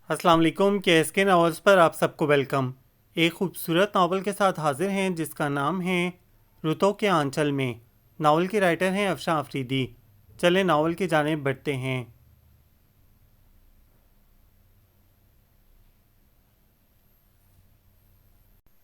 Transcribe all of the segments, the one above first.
السلام علیکم کے ناولز پر آپ سب کو ویلکم۔ ایک خوبصورت ناول کے ساتھ حاضر ہیں جس کا نام ہے رتوں کے آنچل میں۔ ناول کے رائٹر ہیں افشاں آفریدی۔ چلیں ناول کی جانب بڑھتے ہیں۔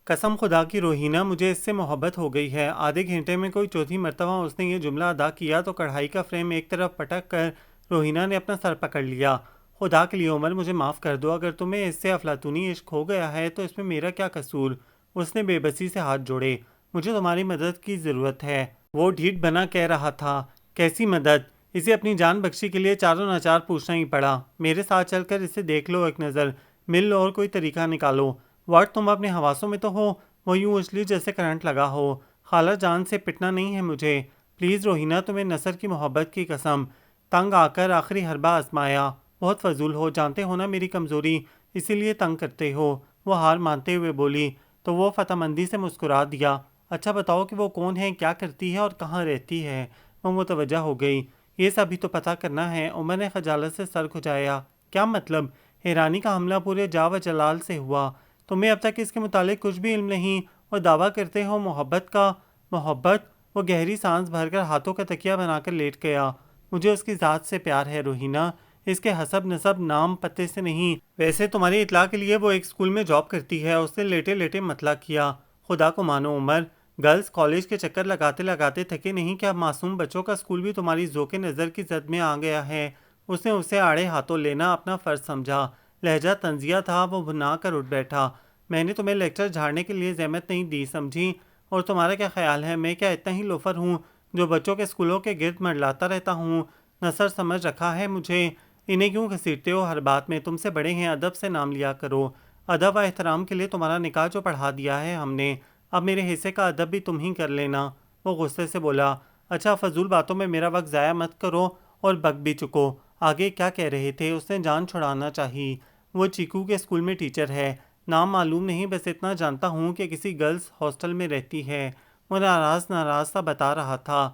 قسم خدا کی روہینہ، مجھے اس سے محبت ہو گئی ہے۔ آدھے گھنٹے میں کوئی چوتھی مرتبہ اس نے یہ جملہ ادا کیا تو کڑھائی کا فریم ایک طرف پٹک کر روہینہ نے اپنا سر پکڑ لیا۔ خدا کے لیے عمر، مجھے معاف کر دو، اگر تمہیں اس سے افلاطونی عشق ہو گیا ہے تو اس میں میرا کیا قصور؟ اس نے بے بسی سے ہاتھ جوڑے۔ مجھے تمہاری مدد کی ضرورت ہے، وہ ڈھیٹ بنا کہہ رہا تھا۔ کیسی مدد؟ اسے اپنی جان بخشی کے لیے چاروں ناچار پوچھنا ہی پڑا۔ میرے ساتھ چل کر اسے دیکھ لو ایک نظر، مل لو اور کوئی طریقہ نکالو۔ واٹ، تم اپنے حواسوں میں تو ہو؟ وہ یوں اچھلی جیسے کرنٹ لگا ہو۔ خالہ جان سے پٹنا نہیں ہے مجھے، پلیز روہینہ، تمہیں نثر کی محبت کی قسم۔ تنگ آ کر آخری حربہ آزمایا۔ بہت فضول ہو، جانتے ہو نا میری کمزوری، اسی لیے تنگ کرتے ہو۔ وہ ہار مانتے ہوئے بولی تو وہ فتح مندی سے مسکرا دیا۔ اچھا بتاؤ کہ وہ کون ہے، کیا کرتی ہے اور کہاں رہتی ہے؟ وہ متوجہ ہو گئی۔ یہ سب بھی تو پتہ کرنا ہے۔ عمر نے خجالت سے سر کھجایا۔ کیا مطلب؟ حیرانی کا حملہ پورے جا و جلال سے ہوا۔ تمہیں اب تک اس کے متعلق کچھ بھی علم نہیں اور دعویٰ کرتے ہو محبت کا؟ محبت؟ وہ گہری سانس بھر کر ہاتھوں کا تکیہ بنا کر لیٹ گیا۔ مجھے اس کی ذات سے پیار ہے روہینہ، اس کے حسب نسب نام پتے سے نہیں۔ ویسے تمہاری اطلاع کے لیے وہ ایک اسکول میں جاب کرتی ہے۔ اس نے لیٹے لیٹے مطلع کیا۔ خدا کو مانو عمر، گرلز کالج کے چکر لگاتے لگاتے تھکے نہیں کہ اب معصوم بچوں کا اسکول بھی تمہاری ذوق نظر کی زد میں آ گیا ہے؟ اس نے اسے آڑے ہاتھوں لینا اپنا فرض سمجھا۔ لہجہ طنزیہ تھا۔ وہ بھنا کر اٹھ بیٹھا۔ میں نے تمہیں لیکچر جھاڑنے کے لیے زحمت نہیں دی، سمجھی؟ اور تمہارا کیا خیال ہے، میں کیا اتنا ہی لوفر ہوں جو بچوں کے اسکولوں کے گرد منڈلاتا رہتا ہوں؟ نثر سمجھ رکھا ہے مجھے۔ انہیں کیوں گھسیٹتے ہو ہر بات میں؟ تم سے بڑے ہیں، ادب سے نام لیا کرو۔ ادب و احترام کے لیے تمہارا نکاح جو پڑھا دیا ہے ہم نے، اب میرے حصے کا ادب بھی تم ہی کر لینا۔ وہ غصے سے بولا۔ اچھا، فضول باتوں میں میرا وقت ضائع مت کرو اور بک بھی چکو۔ آگے کیا کہہ رہے تھے؟ اس نے جان چھڑانا چاہی۔ وہ چیکو کے اسکول میں ٹیچر ہے، نام معلوم نہیں، بس اتنا جانتا ہوں کہ کسی گرلز ہاسٹل میں رہتی ہے۔ وہ ناراض ناراض سا بتا رہا تھا۔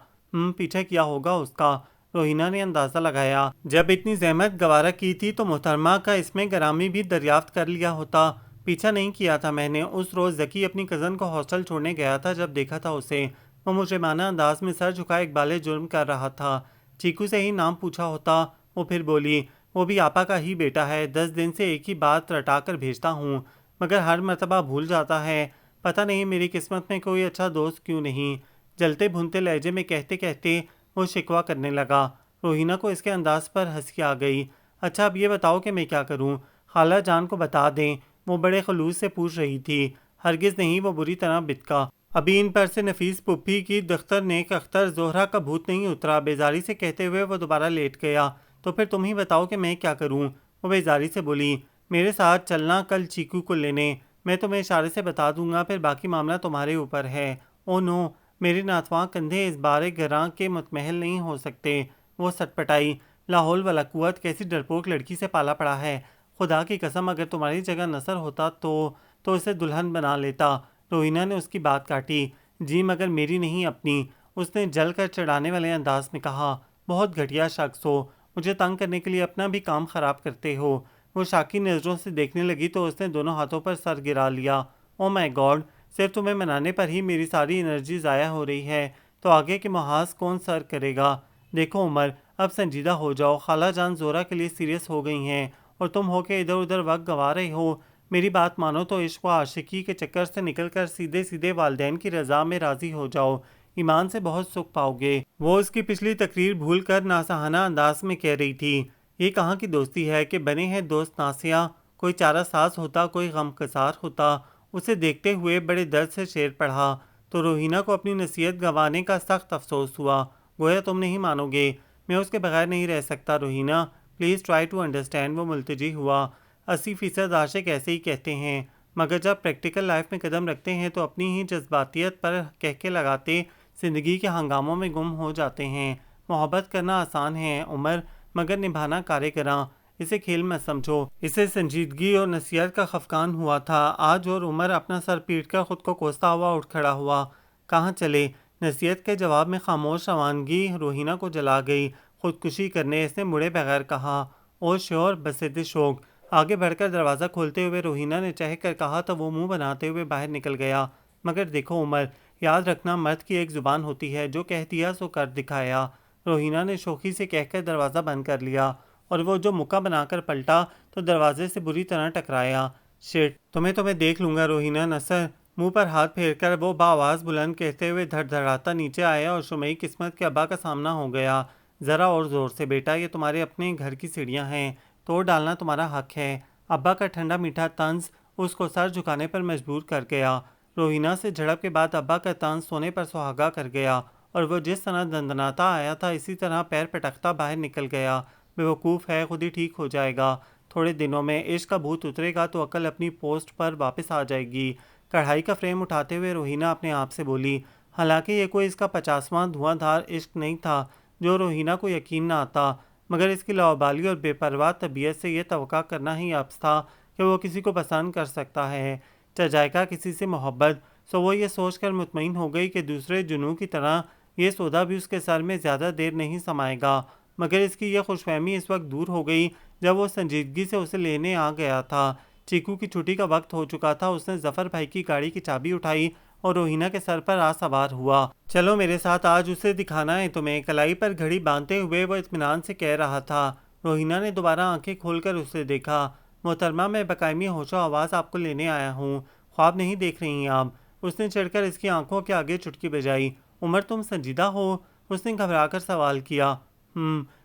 پیچھے کیا ہوگا اس کا؟ روہینہ نے اندازہ لگایا۔ جب اتنی زحمت گوارا کی تھی تو محترمہ کا اس میں گرامی بھی دریافت کر لیا ہوتا۔ پیچھا نہیں کیا تھا میں نے۔ اس روز ذکی اپنی کزن کو ہاسٹل چھوڑنے گیا تھا، جب دیکھا تھا اسے، وہ مجرمانہ انداز میں سر جھکائے اقبال جرم کر رہا تھا۔ چیکو سے ہی نام پوچھا ہوتا۔ وہ پھر بولی، وہ بھی آپا کا ہی بیٹا ہے، 10 دن سے ایک ہی بات رٹا کر بھیجتا ہوں مگر ہر مرتبہ بھول جاتا ہے۔ پتہ نہیں میری قسمت میں کوئی اچھا دوست کیوں نہیں؟ جلتے بھنتے لہجے میں کہتے کہتے وہ شکوہ کرنے لگا۔ روہینہ کو اس کے انداز پر ہنسی آ گئی۔ اچھا اب یہ بتاؤ کہ میں کیا کروں؟ خالہ جان کو بتا دیں؟ وہ بڑے خلوص سے پوچھ رہی تھی۔ ہرگز نہیں، وہ بری طرح بتکا۔ ابھی ان پر سے نفیس پھپھی کی دختر نیک اختر زہرہ کا بھوت نہیں اترا۔ بیزاری سے کہتے ہوئے وہ دوبارہ لیٹ گیا۔ تو پھر تم ہی بتاؤ کہ میں کیا کروں؟ وہ بیزاری سے بولی، میرے ساتھ چلنا کل چیکو کو لینے، میں تمہیں اشارے سے بتا دوں گا، پھر باقی معاملہ تمہارے اوپر ہے۔ او نو، میرے ناتواں کندھے اس بار گراں کے متمحل نہیں ہو سکتے۔ وہ سٹ پٹائی۔ لا حول ولا قوت، کیسی ڈرپوک لڑکی سے پالا پڑا ہے۔ خدا کی قسم، اگر تمہاری جگہ نثر ہوتا تو اسے دلہن بنا لیتا۔ روہینہ نے اس کی بات کاٹی۔ جی مگر میری نہیں، اپنی، اس نے جل کر چڑھانے والے انداز میں کہا۔ بہت گھٹیا شخص ہو، مجھے تنگ کرنے کے لیے اپنا بھی کام خراب کرتے ہو۔ وہ شاکی نظروں سے دیکھنے لگی تو اس نے دونوں ہاتھوں پر سر گرا لیا۔ او مائی گاڈ، صرف تمہیں منانے پر ہی میری ساری انرجی ضائع ہو رہی ہے، تو آگے کے محاذ کون سر کرے گا؟ دیکھو عمر، اب سنجیدہ ہو جاؤ۔ خالہ جان زورا کے لیے سیریس ہو گئی ہیں اور تم ہو کے ادھر ادھر وقت گنوا رہے ہو۔ میری بات مانو تو عشق و عاشقی کے چکر سے نکل کر سیدھے سیدھے والدین کی رضا میں راضی ہو جاؤ، ایمان سے بہت سکھ پاؤ گے۔ وہ اس کی پچھلی تقریر بھول کر ناصحانہ انداز میں کہہ رہی تھی۔ یہ کہاں کی دوستی ہے کہ بنے ہیں دوست ناسیہ؟ کوئی چارہ ساز ہوتا، کوئی غم گسار ہوتا۔ اسے دیکھتے ہوئے بڑے درد سے شعر پڑھا تو روہینہ کو اپنی نصیحت گنوانے کا سخت افسوس ہوا۔ گویا تم نہیں مانو گے، میں اس کے بغیر نہیں رہ سکتا روہینہ، پلیز ٹرائی ٹو انڈرسٹینڈ۔ وہ ملتجی ہوا۔ 80% عاشق ایسے ہی کہتے ہیں، مگر جب پریکٹیکل لائف میں قدم رکھتے ہیں تو اپنی ہی جذباتیت پر کہکے لگاتے زندگی کے ہنگاموں میں گم ہو جاتے ہیں۔ محبت کرنا آسان ہے عمر، مگر نبھانا کار گراں۔ اسے کھیل مت سمجھو۔ اسے سنجیدگی اور نصیحت کا خفقان ہوا تھا آج، اور عمر اپنا سر پیٹ کر خود کو کوستا ہوا اٹھ کھڑا ہوا۔ کہاں چلے؟ نصیحت کے جواب میں خاموش روانگی روہینہ کو جلا گئی۔ خودکشی کرنے، اس نے مڑے بغیر کہا۔ او شیور، بسد شوق، آگے بڑھ کر دروازہ کھولتے ہوئے روہینہ نے چہک کر کہا تو وہ منہ بناتے ہوئے باہر نکل گیا۔ مگر دیکھو عمر، یاد رکھنا مرد کی ایک زبان ہوتی ہے، جو کہہ دیا سو کر دکھایا۔ روہینہ نے شوخی سے کہہ کر دروازہ بند کر لیا اور وہ جو مکہ بنا کر پلٹا تو دروازے سے بری طرح ٹکرایا۔ شٹ، تمہیں دیکھ لوں گا روہینہ نصر، منہ پر ہاتھ پھیر کر وہ بآواز بلند کہتے ہوئے دھڑ دھڑاتا نیچے آیا اور شمعی قسمت کے ابا کا سامنا ہو گیا۔ ذرا اور زور سے بیٹا، یہ تمہارے اپنے گھر کی سیڑھیاں ہیں، توڑ ڈالنا تمہارا حق ہے۔ ابا کا ٹھنڈا میٹھا طنز اس کو سر جھکانے پر مجبور کر گیا۔ روہینہ سے جھڑپ کے بعد ابا کا طنز سونے پر سہاگا کر گیا اور وہ جس طرح دندناتا آیا تھا اسی طرح پیر پٹکتا باہر نکل گیا۔ بیوقوف ہے، خود ہی ٹھیک ہو جائے گا، تھوڑے دنوں میں عشق کا بھوت اترے گا تو عقل اپنی پوسٹ پر واپس آ جائے گی۔ کڑھائی کا فریم اٹھاتے ہوئے روہینہ اپنے آپ سے بولی۔ حالانکہ یہ کوئی اس کا 50واں دھواں دھار عشق نہیں تھا جو روہینہ کو یقین نہ آتا، مگر اس کی لاابالی اور بے پرواہ طبیعت سے یہ توقع کرنا ہی عبث تھا کہ وہ کسی کو پسند کر سکتا ہے۔ چجائے کسی سے محبت، سو وہ یہ سوچ کر مطمئن ہو گئی کہ دوسرے جنوں کی طرح یہ سودا بھی اس کے سر میں زیادہ دیر نہیں سمائے گا۔ مگر اس کی یہ خوش فہمی اس وقت دور ہو گئی جب وہ سنجیدگی سے اسے لینے آ گیا تھا۔ چیکو کی چھٹی کا وقت ہو چکا تھا۔ اس نے ظفر بھائی کی گاڑی کی چابی اٹھائی اور روہینہ کے سر پر آ سوار ہوا۔ چلو میرے ساتھ، آج اسے دکھانا ہے تمہیں، کلائی پر گھڑی باندھتے ہوئے وہ اطمینان سے کہہ رہا تھا۔ روہینہ نے دوبارہ آنکھیں کھول کر اسے دیکھا۔ محترمہ، میں بقائمی ہوش و آواز آپ کو لینے آیا ہوں، خواب نہیں دیکھ رہی ہیں آپ؟ اس نے چڑھ کر اس کی آنکھوں کے آگے چٹکی بجائی۔ عمر، تم سنجیدہ ہو؟ اس نے گھبرا کر سوال کیا۔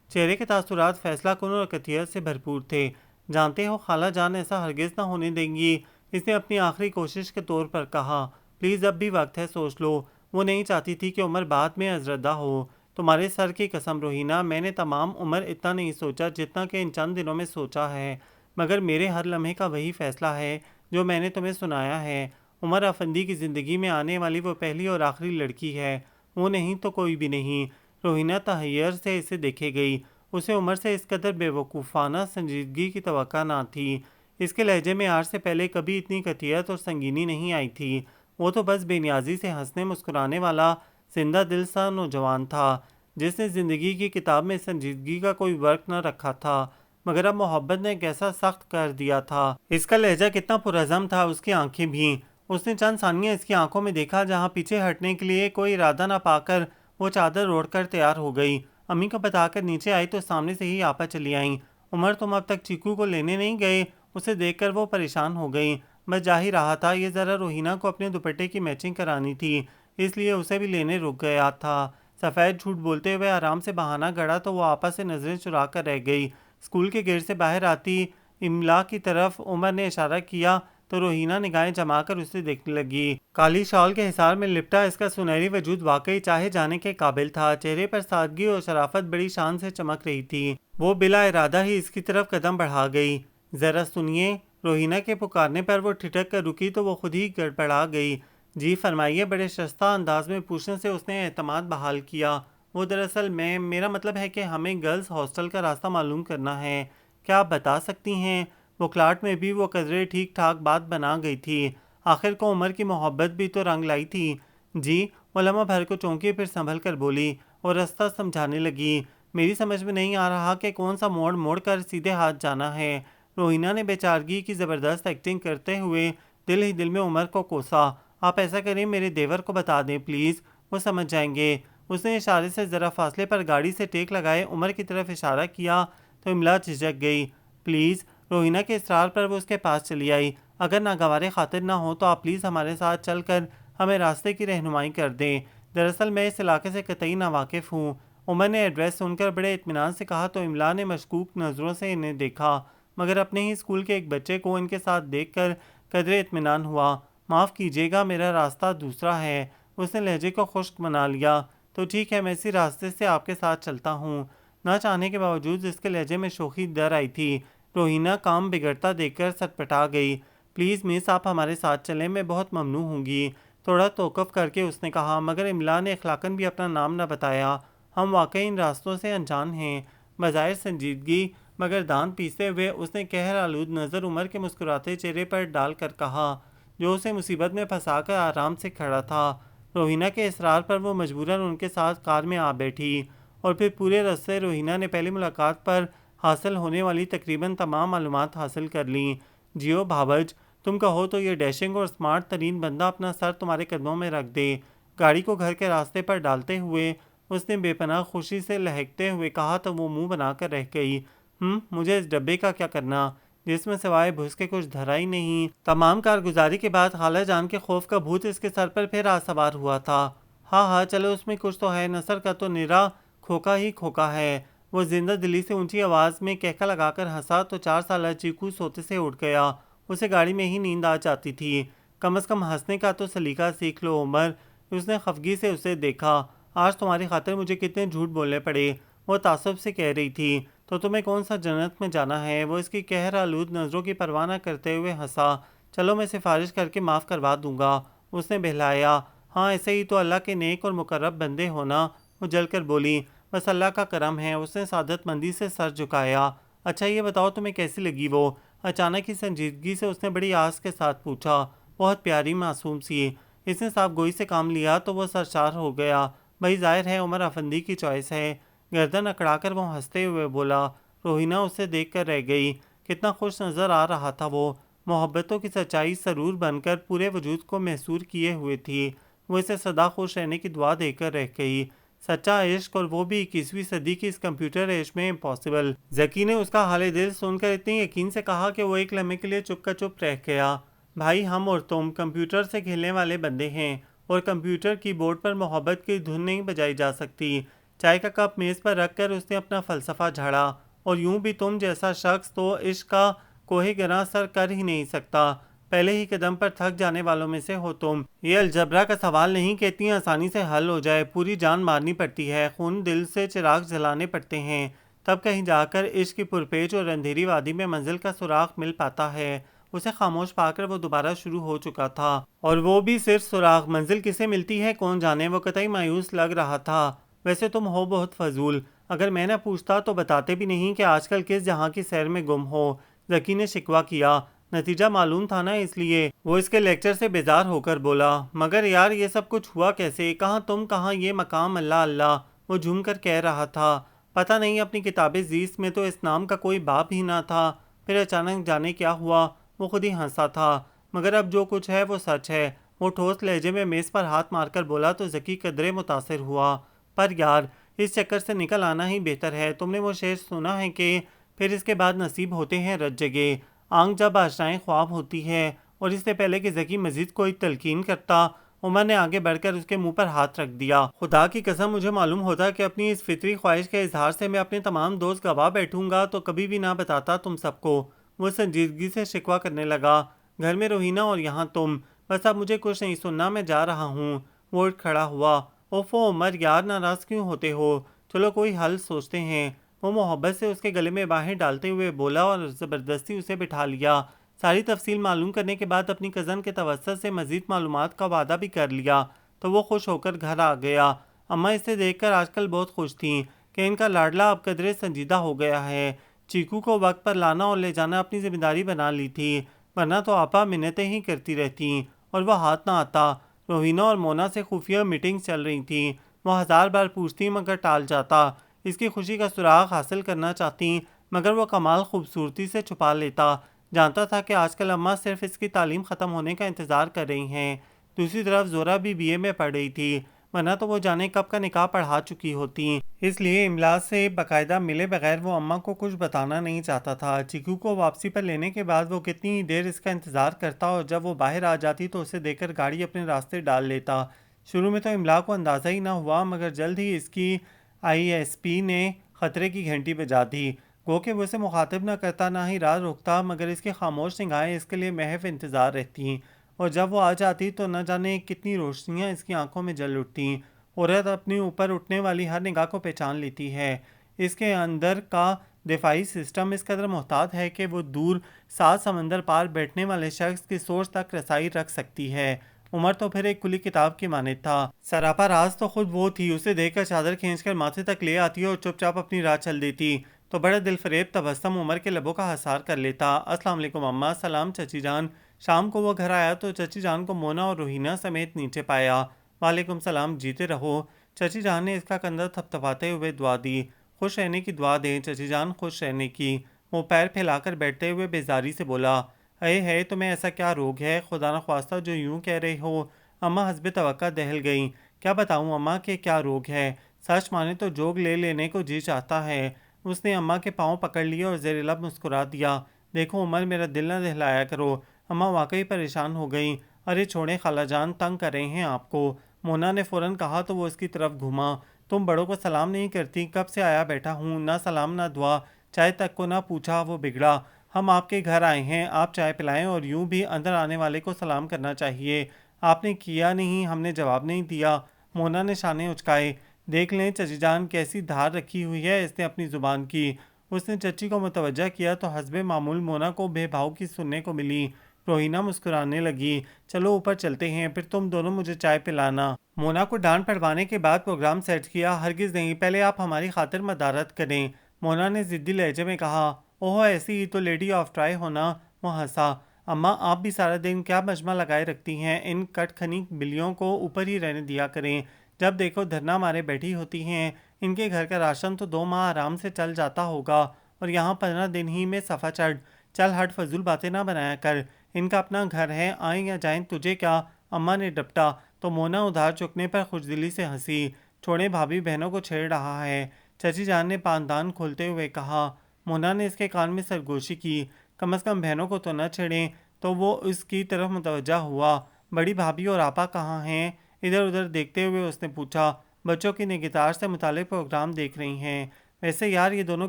چہرے کے تاثرات فیصلہ کن اور قطعیت سے بھرپور تھے۔ جانتے ہو خالہ جان ایسا ہرگز نہ ہونے دیں گی، اس نے اپنی آخری کوشش کے طور پر کہا۔ پلیز اب بھی وقت ہے، سوچ لو۔ وہ نہیں چاہتی تھی کہ عمر بعد میں عذردہ ہو۔ تمہارے سر کی قسم روہینہ، میں نے تمام عمر اتنا نہیں سوچا جتنا کہ ان چند دنوں میں سوچا ہے، مگر میرے ہر لمحے کا وہی فیصلہ ہے جو میں نے تمہیں سنایا ہے۔ عمر افندی کی زندگی میں آنے والی وہ پہلی اور آخری لڑکی ہے، وہ نہیں تو کوئی بھی نہیں۔ روہینہ تحیر سے اسے دیکھے گئی۔ اسے عمر سے اس قدر بے وقوفانہ سنجیدگی کی توقع نہ تھی۔ اس کے لہجے میں آج سے پہلے کبھی اتنی قطعیت اور سنگینی نہیں آئی تھی۔ وہ تو بس بے نیازی سے ہنسنے مسکرانے والا زندہ دل سا نوجوان تھا جس نے زندگی کی کتاب میں سنجیدگی کا کوئی ورق نہ رکھا تھا، مگر اب محبت نے کیسا سخت کر دیا تھا۔ اس کا لہجہ کتنا پرعزم تھا، اس کی آنکھیں بھی۔ اس نے چند ثانیہ اس کی آنکھوں میں دیکھا جہاں پیچھے ہٹنے کے لیے کوئی ارادہ نہ پا کر وہ چادر اوڑھ کر تیار ہو گئی۔ امی کو بتا کر نیچے آئی تو سامنے سے ہی آپا چلی آئیں۔ عمر، تم اب تک چیکو کو لینے نہیں گئے؟ اسے دیکھ کر وہ پریشان ہو گئیں۔ بس جا ہی رہا تھا، یہ ذرا روہینہ کو اپنے دوپٹے کی میچنگ کرانی تھی، اس لیے اسے بھی لینے رک گیا تھا۔ سفید جھوٹ بولتے ہوئے آرام سے بہانہ گڑا تو وہ آپا سے نظریں چرا کر رہ گئی۔ اسکول کے گیٹ سے باہر آتی املا کی طرف عمر نے اشارہ کیا تو روہینہ نگاہیں جما کر اسے دیکھنے لگی۔ کالی شال کے حصار میں لپٹا اس کا سنہری وجود واقعی چاہے جانے کے قابل تھا۔ چہرے پر سادگی اور شرافت بڑی شان سے چمک رہی تھی۔ وہ بلا ارادہ ہی اس کی طرف قدم بڑھا گئی۔ ذرا سنیے، روہینہ کے پکارنے پر وہ ٹھٹک کر رکی تو وہ خود ہی گڑبڑا گئی۔ جی فرمائیے، بڑے شستہ انداز میں پوچھنے سے اس نے اعتماد بحال کیا۔ وہ دراصل میرا مطلب ہے کہ ہمیں گرلز ہاسٹل کا راستہ معلوم کرنا ہے، کیا آپ بتا سکتی ہیں؟ بکلاٹ میں بھی وہ قدرے ٹھیک ٹھاک بات بنا گئی تھی۔ آخر کو عمر کی محبت بھی تو رنگ لائی تھی۔ جی، وہ لمحہ بھر کو چونکی پھر سنبھل کر بولی اور راستہ سمجھانے لگی۔ میری سمجھ میں نہیں آ رہا کہ کون سا موڑ موڑ کر سیدھے ہاتھ جانا ہے۔ روہینہ نے بیچارگی کی زبردست ایکٹنگ کرتے ہوئے دل ہی دل میں عمر کو کوسا۔ آپ ایسا کریں، میرے دیور کو بتا دیں پلیز، وہ سمجھ جائیں گے۔ اس نے اشارے سے ذرا فاصلے پر گاڑی سے ٹیک لگائے عمر کی طرف اشارہ کیا تو املا جھجک گئی۔ پلیز، روہینہ کے اصرار پر وہ اس کے پاس چلی آئی۔ اگر ناگوار خاطر نہ ہو تو آپ پلیز ہمارے ساتھ چل کر ہمیں راستے کی رہنمائی کر دیں۔ دراصل میں اس علاقے سے قطعی ناواقف ہوں۔ عمر نے ایڈریس سن کر بڑے اطمینان سے کہا تو املا نے مشکوک نظروں سے انہیں دیکھا، مگر اپنے ہی اسکول کے ایک بچے کو ان کے ساتھ دیکھ کر قدرے اطمینان ہوا۔ معاف کیجیے گا، میرا راستہ دوسرا ہے۔ اس نے لہجے کو خشک بنا لیا۔ تو ٹھیک ہے، میں اسی راستے سے آپ کے ساتھ چلتا ہوں۔ نہ چاہنے کے باوجود اس کے لہجے میں شوخی در آئی تھی۔ روہینہ کام بگڑتا دیکھ کر سٹپٹا گئی۔ پلیز مس، آپ ہمارے ساتھ چلیں، میں بہت ممنون ہوں گی۔ تھوڑا توقف کر کے اس نے کہا، مگر املا نے اخلاقاً بھی اپنا نام نہ بتایا۔ ہم واقعی ان راستوں سے انجان ہیں۔ بظاہر سنجیدگی مگر دانت پیستے ہوئے اس نے قہر آلود نظر عمر کے مسکراتے چہرے پر ڈال کر کہا، جو اسے مصیبت میں پھنسا کر آرام سے کھڑا تھا۔ روہینہ کے اصرار پر وہ مجبوراً ان کے ساتھ کار میں آ بیٹھی اور پھر پورے راستے روہینہ نے پہلی ملاقات پر حاصل ہونے والی تقریباً تمام معلومات حاصل کر لیں۔ جیو بھاوج، تم کہو تو یہ ڈیشنگ اور اسمارٹ ترین بندہ اپنا سر تمہارے قدموں میں رکھ دے۔ گاڑی کو گھر کے راستے پر ڈالتے ہوئے اس نے بے پناہ خوشی سے لہکتے ہوئے کہا تو وہ منہ بنا کر رہ گئی۔ مجھے اس ڈبے کا کیا کرنا جس میں سوائے بھس کے کچھ دھرا ہی نہیں۔ تمام کارگزاری کے بعد خالہ جان کے خوف کا بھوت اس کے سر پر پھر آ سوار ہوا تھا۔ ہاں چلو اس میں کچھ تو ہے، نثر کا تو نرا کھوکا ہی کھوکا ہے۔ وہ زندہ دلی سے اونچی آواز میں کہکا لگا کر ہنسا تو 4 سالہ چیکو سوتے سے اٹھ گیا۔ اسے گاڑی میں ہی نیند آ جاتی تھی۔ کم از کم ہنسنے کا تو سلیقہ سیکھ لو عمر۔ اس نے خفگی سے اسے دیکھا۔ آج تمہاری خاطر مجھے کتنے جھوٹ بولنے پڑے، وہ تعصب سے کہہ رہی تھی۔ تو تمہیں کون سا جنت میں جانا ہے؟ وہ اس کی قہر آلود نظروں کی پرواہ نہ کرتے ہوئے ہنسا۔ چلو میں سفارش کر کے معاف کروا دوں گا، اس نے بہلایا۔ ہاں ایسے ہی تو اللہ کے نیک اور مقرب بندے ہونا، وہ جل کر بولی۔ بس اللہ کا کرم ہے، اس نے سعادت مندی سے سر جھکایا۔ اچھا یہ بتاؤ تمہیں کیسی لگی وہ؟ اچانک ہی سنجیدگی سے اس نے بڑی آس کے ساتھ پوچھا۔ بہت پیاری معصوم سی۔ اس نے صاف گوئی سے کام لیا تو وہ سرشار ہو گیا۔ بھائی ظاہر ہے عمر افندی کی چوائس ہے۔ گردن اکڑا کر وہ ہنستے ہوئے بولا۔ روہینہ اسے دیکھ کر رہ گئی۔ کتنا خوش نظر آ رہا تھا وہ، محبتوں کی سچائی سرور بن کر پورے وجود کو محصور کیے ہوئے تھی۔ وہ اسے سدا خوش رہنے کی دعا دے کر رہ گئی۔ سچا عشق، اور وہ بھی 21ویں صدی کی اس کمپیوٹر ایج میں امپاسبل۔ ذکی نے اس کا حال دل سن کر اتنے یقین سے کہا کہ وہ ایک لمحے کے لیے چپ کا چپ رہ گیا۔ بھائی ہم اور تم کمپیوٹر سے کھیلنے والے بندے ہیں، اور کمپیوٹر کی بورڈ پر محبت کی دھن نہیں بجائی جا سکتی۔ چائے کا کپ میز پر رکھ کر اس نے اپنا فلسفہ جھاڑا۔ اور یوں بھی تم جیسا شخص تو عشق کا کوہ گراں سر کر ہی نہیں سکتا۔ پہلے ہی قدم پر تھک جانے والوں میں سے ہو تم۔ یہ الجبرا کا سوال نہیں کہ اتنی آسانی سے حل ہو جائے، پوری جان مارنی پڑتی ہے، خون دل سے چراغ جلانے پڑتے ہیں، تب کہیں جا کر عشق کی پرپیچ اور اندھیری وادی میں منزل کا سراغ مل پاتا ہے۔ اسے خاموش پا کر وہ دوبارہ شروع ہو چکا تھا، اور وہ بھی صرف سراغ۔ منزل کسے ملتی ہے کون جانے، وہ قطعی مایوس لگ رہا تھا۔ ویسے تم ہو بہت فضول، اگر میں نہ پوچھتا تو بتاتے بھی نہیں کہ آج کل کس جہاں کی سیر میں گم ہو، ذکی نے شکوہ کیا۔ نتیجہ معلوم تھا نا، اس لیے وہ اس کے لیکچر سے بیزار ہو کر بولا۔ مگر یار یہ سب کچھ ہوا کیسے؟ کہاں تم، کہاں یہ مقام؟ اللہ اللہ، وہ جھوم کر کہہ رہا تھا۔ پتہ نہیں، اپنی کتاب زیست میں تو اس نام کا کوئی باب ہی نہ تھا۔ پھر اچانک جانے کیا ہوا، وہ خود ہی ہنسا تھا۔ مگر اب جو کچھ ہے وہ سچ ہے، وہ ٹھوس لہجے میں میز پر ہاتھ مار کر بولا تو ذکی قدرے متاثر ہوا۔ پر یار اس چکر سے نکل آنا ہی بہتر ہے۔ تم نے وہ شعر سنا ہے کہ پھر اس کے بعد نصیب ہوتے ہیں رت جگے، آنکھ جب آشنائے خواب ہوتی ہے؟ اور اس سے پہلے کہ ذکی مزید کوئی تلقین کرتا، عمر نے آگے بڑھ کر اس کے منہ پر ہاتھ رکھ دیا۔ خدا کی قسم مجھے معلوم ہوتا کہ اپنی اس فطری خواہش کے اظہار سے میں اپنے تمام دوست گوا بیٹھوں گا تو کبھی بھی نہ بتاتا تم سب کو، وہ سنجیدگی سے شکوہ کرنے لگا۔ گھر میں روہینہ اور یہاں تم، بس اب مجھے کچھ نہیں سننا، میں جا رہا ہوں۔ وہ اٹھ کھڑا ہوا۔ اوفو عمر یار ناراض کیوں ہوتے ہو؟ چلو کوئی حل سوچتے ہیں، وہ محبت سے اس کے گلے میں باہیں ڈالتے ہوئے بولا اور زبردستی اسے بٹھا لیا۔ ساری تفصیل معلوم کرنے کے بعد اپنی کزن کے توسط سے مزید معلومات کا وعدہ بھی کر لیا تو وہ خوش ہو کر گھر آ گیا۔ اماں اسے دیکھ کر آج کل بہت خوش تھیں کہ ان کا لاڈلا اب قدرے سنجیدہ ہو گیا ہے۔ چیکو کو وقت پر لانا اور لے جانا اپنی ذمہ داری بنا لی تھی، ورنہ تو آپا منتیں ہی کرتی رہتی اور وہ ہاتھ نہ آتا۔ روہینہ اور مونا سے خفیہ میٹنگ چل رہی تھیں، وہ 1000 بار پوچھتی مگر ٹال جاتا۔ اس کی خوشی کا سراغ حاصل کرنا چاہتی مگر وہ کمال خوبصورتی سے چھپا لیتا۔ جانتا تھا کہ آج کل اماں صرف اس کی تعلیم ختم ہونے کا انتظار کر رہی ہیں۔ دوسری طرف زورا بھی BA میں پڑھ رہی تھی، ورنہ تو وہ جانے کب کا نکاح پڑھا چکی ہوتی۔ اس لیے املا سے باقاعدہ ملے بغیر وہ اماں کو کچھ بتانا نہیں چاہتا تھا۔ چیکو کو واپسی پر لینے کے بعد وہ کتنی دیر اس کا انتظار کرتا اور جب وہ باہر آ جاتی تو اسے دیکھ کر گاڑی اپنے راستے ڈال لیتا۔ شروع میں تو املا کو اندازہ ہی نہ ہوا مگر جلد ہی اس کی ISP نے خطرے کی گھنٹی بجا دی۔ گو کہ وہ اسے مخاطب نہ کرتا نہ ہی راہ روکتا مگر اس کی خاموش نگاہیں اس کے لیے محض انتظار رہتی، اور جب وہ آ جاتی تو نہ جانے کتنی روشنیاں اس کی آنکھوں میں جل اٹھتیں۔ عورت اپنی اوپر اٹھنے والی ہر نگاہ کو پہچان لیتی ہے۔ اس کے اندر کا دفاعی سسٹم اس قدر محتاط ہے کہ وہ دور 7 سمندر پار بیٹھنے والے شخص کی سوچ تک رسائی رکھ سکتی ہے۔ عمر تو پھر ایک کھلی کتاب کی مانند تھا۔ سراپا راز تو خود وہ تھی، اسے دیکھ کر چادر کھینچ کر ماتھے تک لے آتی اور چپ چاپ اپنی راہ چل دیتی تو بڑا دل فریب تبسم عمر کے لبوں کا حصار کر لیتا۔ السلام علیکم اماں۔ سلام چچی جان۔ شام کو وہ گھر آیا تو چچی جان کو مونا اور روہینہ سمیت نیچے پایا۔ وعلیکم السلام، جیتے رہو۔ چچی جان نے اس کا کندھا تھپتھپاتے ہوئے دعا دی۔ خوش رہنے کی دعا دیں چچی جان، خوش رہنے کی۔ وہ پیر پھیلا کر بیٹھتے ہوئے بیزاری سے بولا، اے ہے تمہیں ایسا کیا روگ ہے خدا نخواستہ جو یوں کہہ رہے ہو؟ اماں حسب توقع دہل گئیں۔ کیا بتاؤں اماں کہ کیا روگ ہے؟ سچ مانے تو جوگ لے لینے کو جی چاہتا ہے۔ اس نے اماں کے پاؤں پکڑ لیے اور زیر لب مسکرا دیا، دیکھو عمر میرا دل نہ دہلایا کرو۔ اماں واقعی پریشان ہو گئیں۔ ارے چھوڑیں خالہ جان، تنگ کر رہے ہیں آپ کو۔ مونا نے فوراً کہا تو وہ اس کی طرف گھوما۔ تم بڑوں کو سلام نہیں کرتی؟ کب سے آیا بیٹھا ہوں، نہ سلام نہ دعا، چائے تک کو نہ پوچھا۔ وہ بگڑا، ہم آپ کے گھر آئے ہیں، آپ چائے پلائیں، اور یوں بھی اندر آنے والے کو سلام کرنا چاہیے۔ آپ نے کیا نہیں، ہم نے جواب نہیں دیا۔ مونا نے شانے اچکائے۔ دیکھ لیں چچی جان کیسی دھار رکھی ہوئی ہے اس نے اپنی زبان کی۔ اس نے چچی کو متوجہ کیا تو حسب معمول مونا کو بے بھاؤ کی سننے کو ملی۔ روہینہ مسکرانے لگی، چلو اوپر چلتے ہیں، پھر تم دونوں مجھے چائے پلانا۔ مونا کو ڈانٹ پڑوانے کے بعد پروگرام سیٹ کیا، ہرگز نہیں، پہلے آپ ہماری خاطر مدارت کریں۔ مونا نے ضدی لہجے میں کہا، اوہ ایسی ہی تو لیڈی آف ٹرائی ہونا۔ وہ ہنسا، اماں آپ بھی سارا دن کیا مجمع لگائے رکھتی ہیں، ان کٹ کھنی بلیوں کو اوپر ہی رہنے دیا کریں، جب دیکھو دھرنا مارے بیٹھی ہوتی ہیں۔ ان کے گھر کا راشن تو 2 ماہ آرام سے چل جاتا ہوگا، اور یہاں 15 دن ہی میں صفا چڑھ۔ چل ہٹ، فضول باتیں نہ بنایا کر، ان کا اپنا گھر ہے، آئیں یا جائیں تجھے کیا؟ اماں نے ڈپٹا تو مونا ادھار چکنے پر خوشدلی سے ہنسی، چھوڑیں بھابھی بہنوں کو چھیڑ رہا ہے، چچی جان نے پاندان کھولتے ہوئے کہا۔ مونا نے اس کے کان میں سرگوشی کی، کم از کم بہنوں کو تو نہ چھیڑیں۔ تو وہ اس کی طرف متوجہ ہوا، بڑی بھابھی اور آپا کہاں ہیں؟ ادھر ادھر دیکھتے ہوئے اس نے پوچھا، بچوں کی نگہدار سے متعلق پروگرام دیکھ رہی ہیں۔ ویسے یار یہ دونوں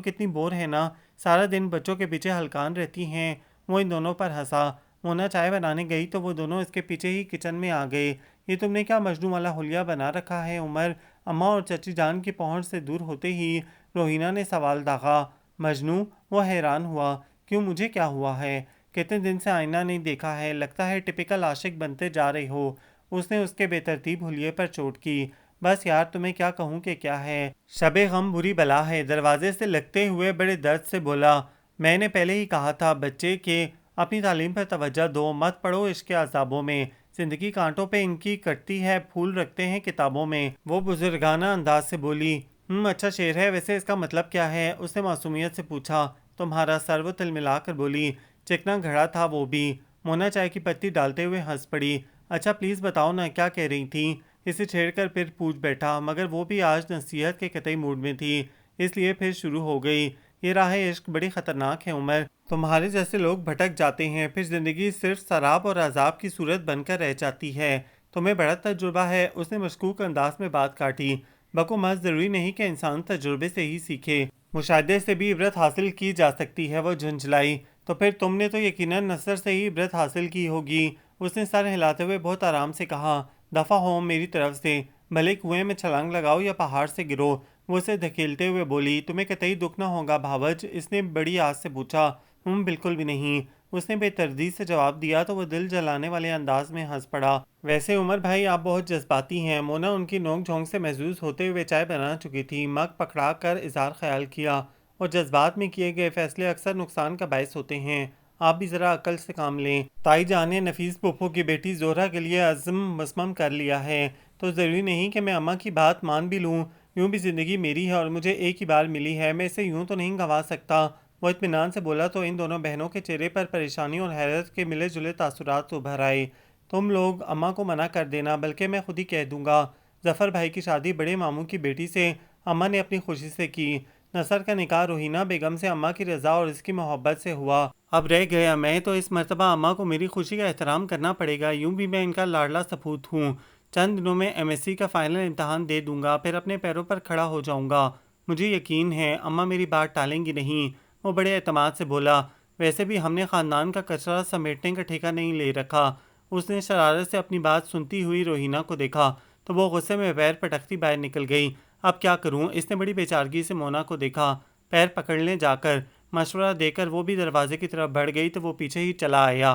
کتنی بور ہیں نا، سارا دن بچوں کے پیچھے ہلکان رہتی ہیں۔ وہ ان دونوں پر ہنسا۔ مونا چائے بنانے گئی تو وہ دونوں اس کے پیچھے ہی کچن میں آ گئے۔ یہ تم نے کیا مجنوں والا حلیہ بنا رکھا ہے عمر؟ اماں اور چچی جان کی پہنچ سے دور ہوتے ہی روہینہ نے سوال داغا۔ مجنوں؟ وہ حیران ہوا، کیوں مجھے کیا ہوا ہے؟ کتنے دن سے آئینہ نہیں دیکھا ہے، لگتا ہے ٹپیکل عاشق بنتے جا رہے ہو۔ اس نے اس کے بے ترتیب حلیے پر چوٹ کی۔ بس یار تمہیں کیا کہوں کہ کیا ہے، شب غم بری بلا ہے۔ دروازے سے لگتے ہوئے بڑے درد سے بولا، میں نے پہلے ہی کہا تھا بچے کہ اپنی تعلیم پر توجہ دو، مت پڑو عشق کے عذابوں میں، زندگی کانٹوں پہ ان کی کٹتی ہے، پھول رکھتے ہیں کتابوں میں۔ وہ بزرگانہ انداز سے بولی، اچھا شعر ہے، ویسے اس کا مطلب کیا ہے؟ اس نے معصومیت سے پوچھا۔ تمہارا سر؟ وہ تل ملا کر بولی، چکنا گھڑا تھا وہ بھی۔ مونا چائے کی پتی ڈالتے ہوئے ہنس پڑی، اچھا پلیز بتاؤ نا کیا کہہ رہی تھی؟ اسے چھیڑ کر پھر پوچھ بیٹھا، مگر وہ بھی آج نصیحت کے قطعی موڈ میں تھی، اس لیے پھر شروع ہو گئی، یہ راہ عشق بڑی خطرناک ہے عمر، تمہارے جیسے لوگ بھٹک جاتے ہیں، پھر زندگی صرف سراب اور عذاب کی صورت بن کر رہ جاتی ہے۔ تمہیں بڑا تجربہ ہے، اس نے مشکوک انداز میں بات کاٹی۔ بکو مت، ضروری نہیں کہ انسان تجربے سے ہی سیکھے، مشاہدے سے بھی عبرت حاصل کی جا سکتی ہے۔ وہ جھنجھلائی، تو پھر تم نے تو یقیناً نثر سے ہی عبرت حاصل کی ہوگی۔ اس نے سر ہلاتے ہوئے بہت آرام سے کہا، دفع ہو میری طرف سے، بھلے کنویں میں چھلانگ لگاؤ یا پہاڑ سے گرو۔ وہ اسے دھکیلتے ہوئے بولی، تمہیں قطعی دکھ نہ ہوگا بھاوج؟ اس نے بڑی آس سے پوچھا۔ بالکل بھی نہیں، اس نے بے تردید سے جواب دیا تو وہ دل جلانے والے انداز میں ہنس پڑا۔ ویسے عمر بھائی آپ بہت جذباتی ہیں۔ مونا ان کی نوک جھونک سے محظوظ ہوتے ہوئے چائے بنا چکی تھی، مگ پکڑا کر اظہار خیال کیا، اور جذبات میں کیے گئے فیصلے اکثر نقصان کا باعث ہوتے ہیں، آپ بھی ذرا عقل سے کام لیں۔ تائی جان نے نفیس پھپھو کی بیٹی زہرہ کے لیے عزم مصمم کر لیا ہے، تو ضروری نہیں کہ میں اماں کی بات مان بھی لوں، یوں بھی زندگی میری ہے اور مجھے ایک ہی بار ملی ہے، میں اسے یوں تو نہیں گنوا سکتا۔ وہ اطمینان سے بولا تو ان دونوں بہنوں کے چہرے پر پریشانی اور حیرت کے ملے جلے تاثرات ابھر آئے۔ تم لوگ اماں کو منع کر دینا، بلکہ میں خود ہی کہہ دوں گا۔ ظفر بھائی کی شادی بڑے ماموں کی بیٹی سے اماں نے اپنی خوشی سے کی، نصر کا نکاح روہینہ بیگم سے اماں کی رضا اور اس کی محبت سے ہوا۔ اب رہ گیا میں، تو اس مرتبہ اماں کو میری خوشی کا احترام کرنا پڑے گا، یوں بھی میں ان کا لاڈلا سپوت ہوں۔ چند دنوں میں ایم ایس سی کا فائنل امتحان دے دوں گا، پھر اپنے پیروں پر کھڑا ہو جاؤں گا، مجھے یقین ہے اماں میری بات ٹالیں گی نہیں۔ وہ بڑے اعتماد سے بولا، ویسے بھی ہم نے خاندان کا کچرا سمیٹنے کا ٹھیکہ نہیں لے رکھا۔ اس نے شرارت سے اپنی بات سنتی ہوئی روہینہ کو دیکھا تو وہ غصے میں پیر پٹکتی باہر نکل گئی۔ اب کیا کروں؟ اس نے بڑی بے چارگی سے مونا کو دیکھا، پیر پکڑنے جا کر مشورہ دے کر وہ بھی دروازے کی طرف بڑھ گئی تو وہ پیچھے ہی چلا آیا۔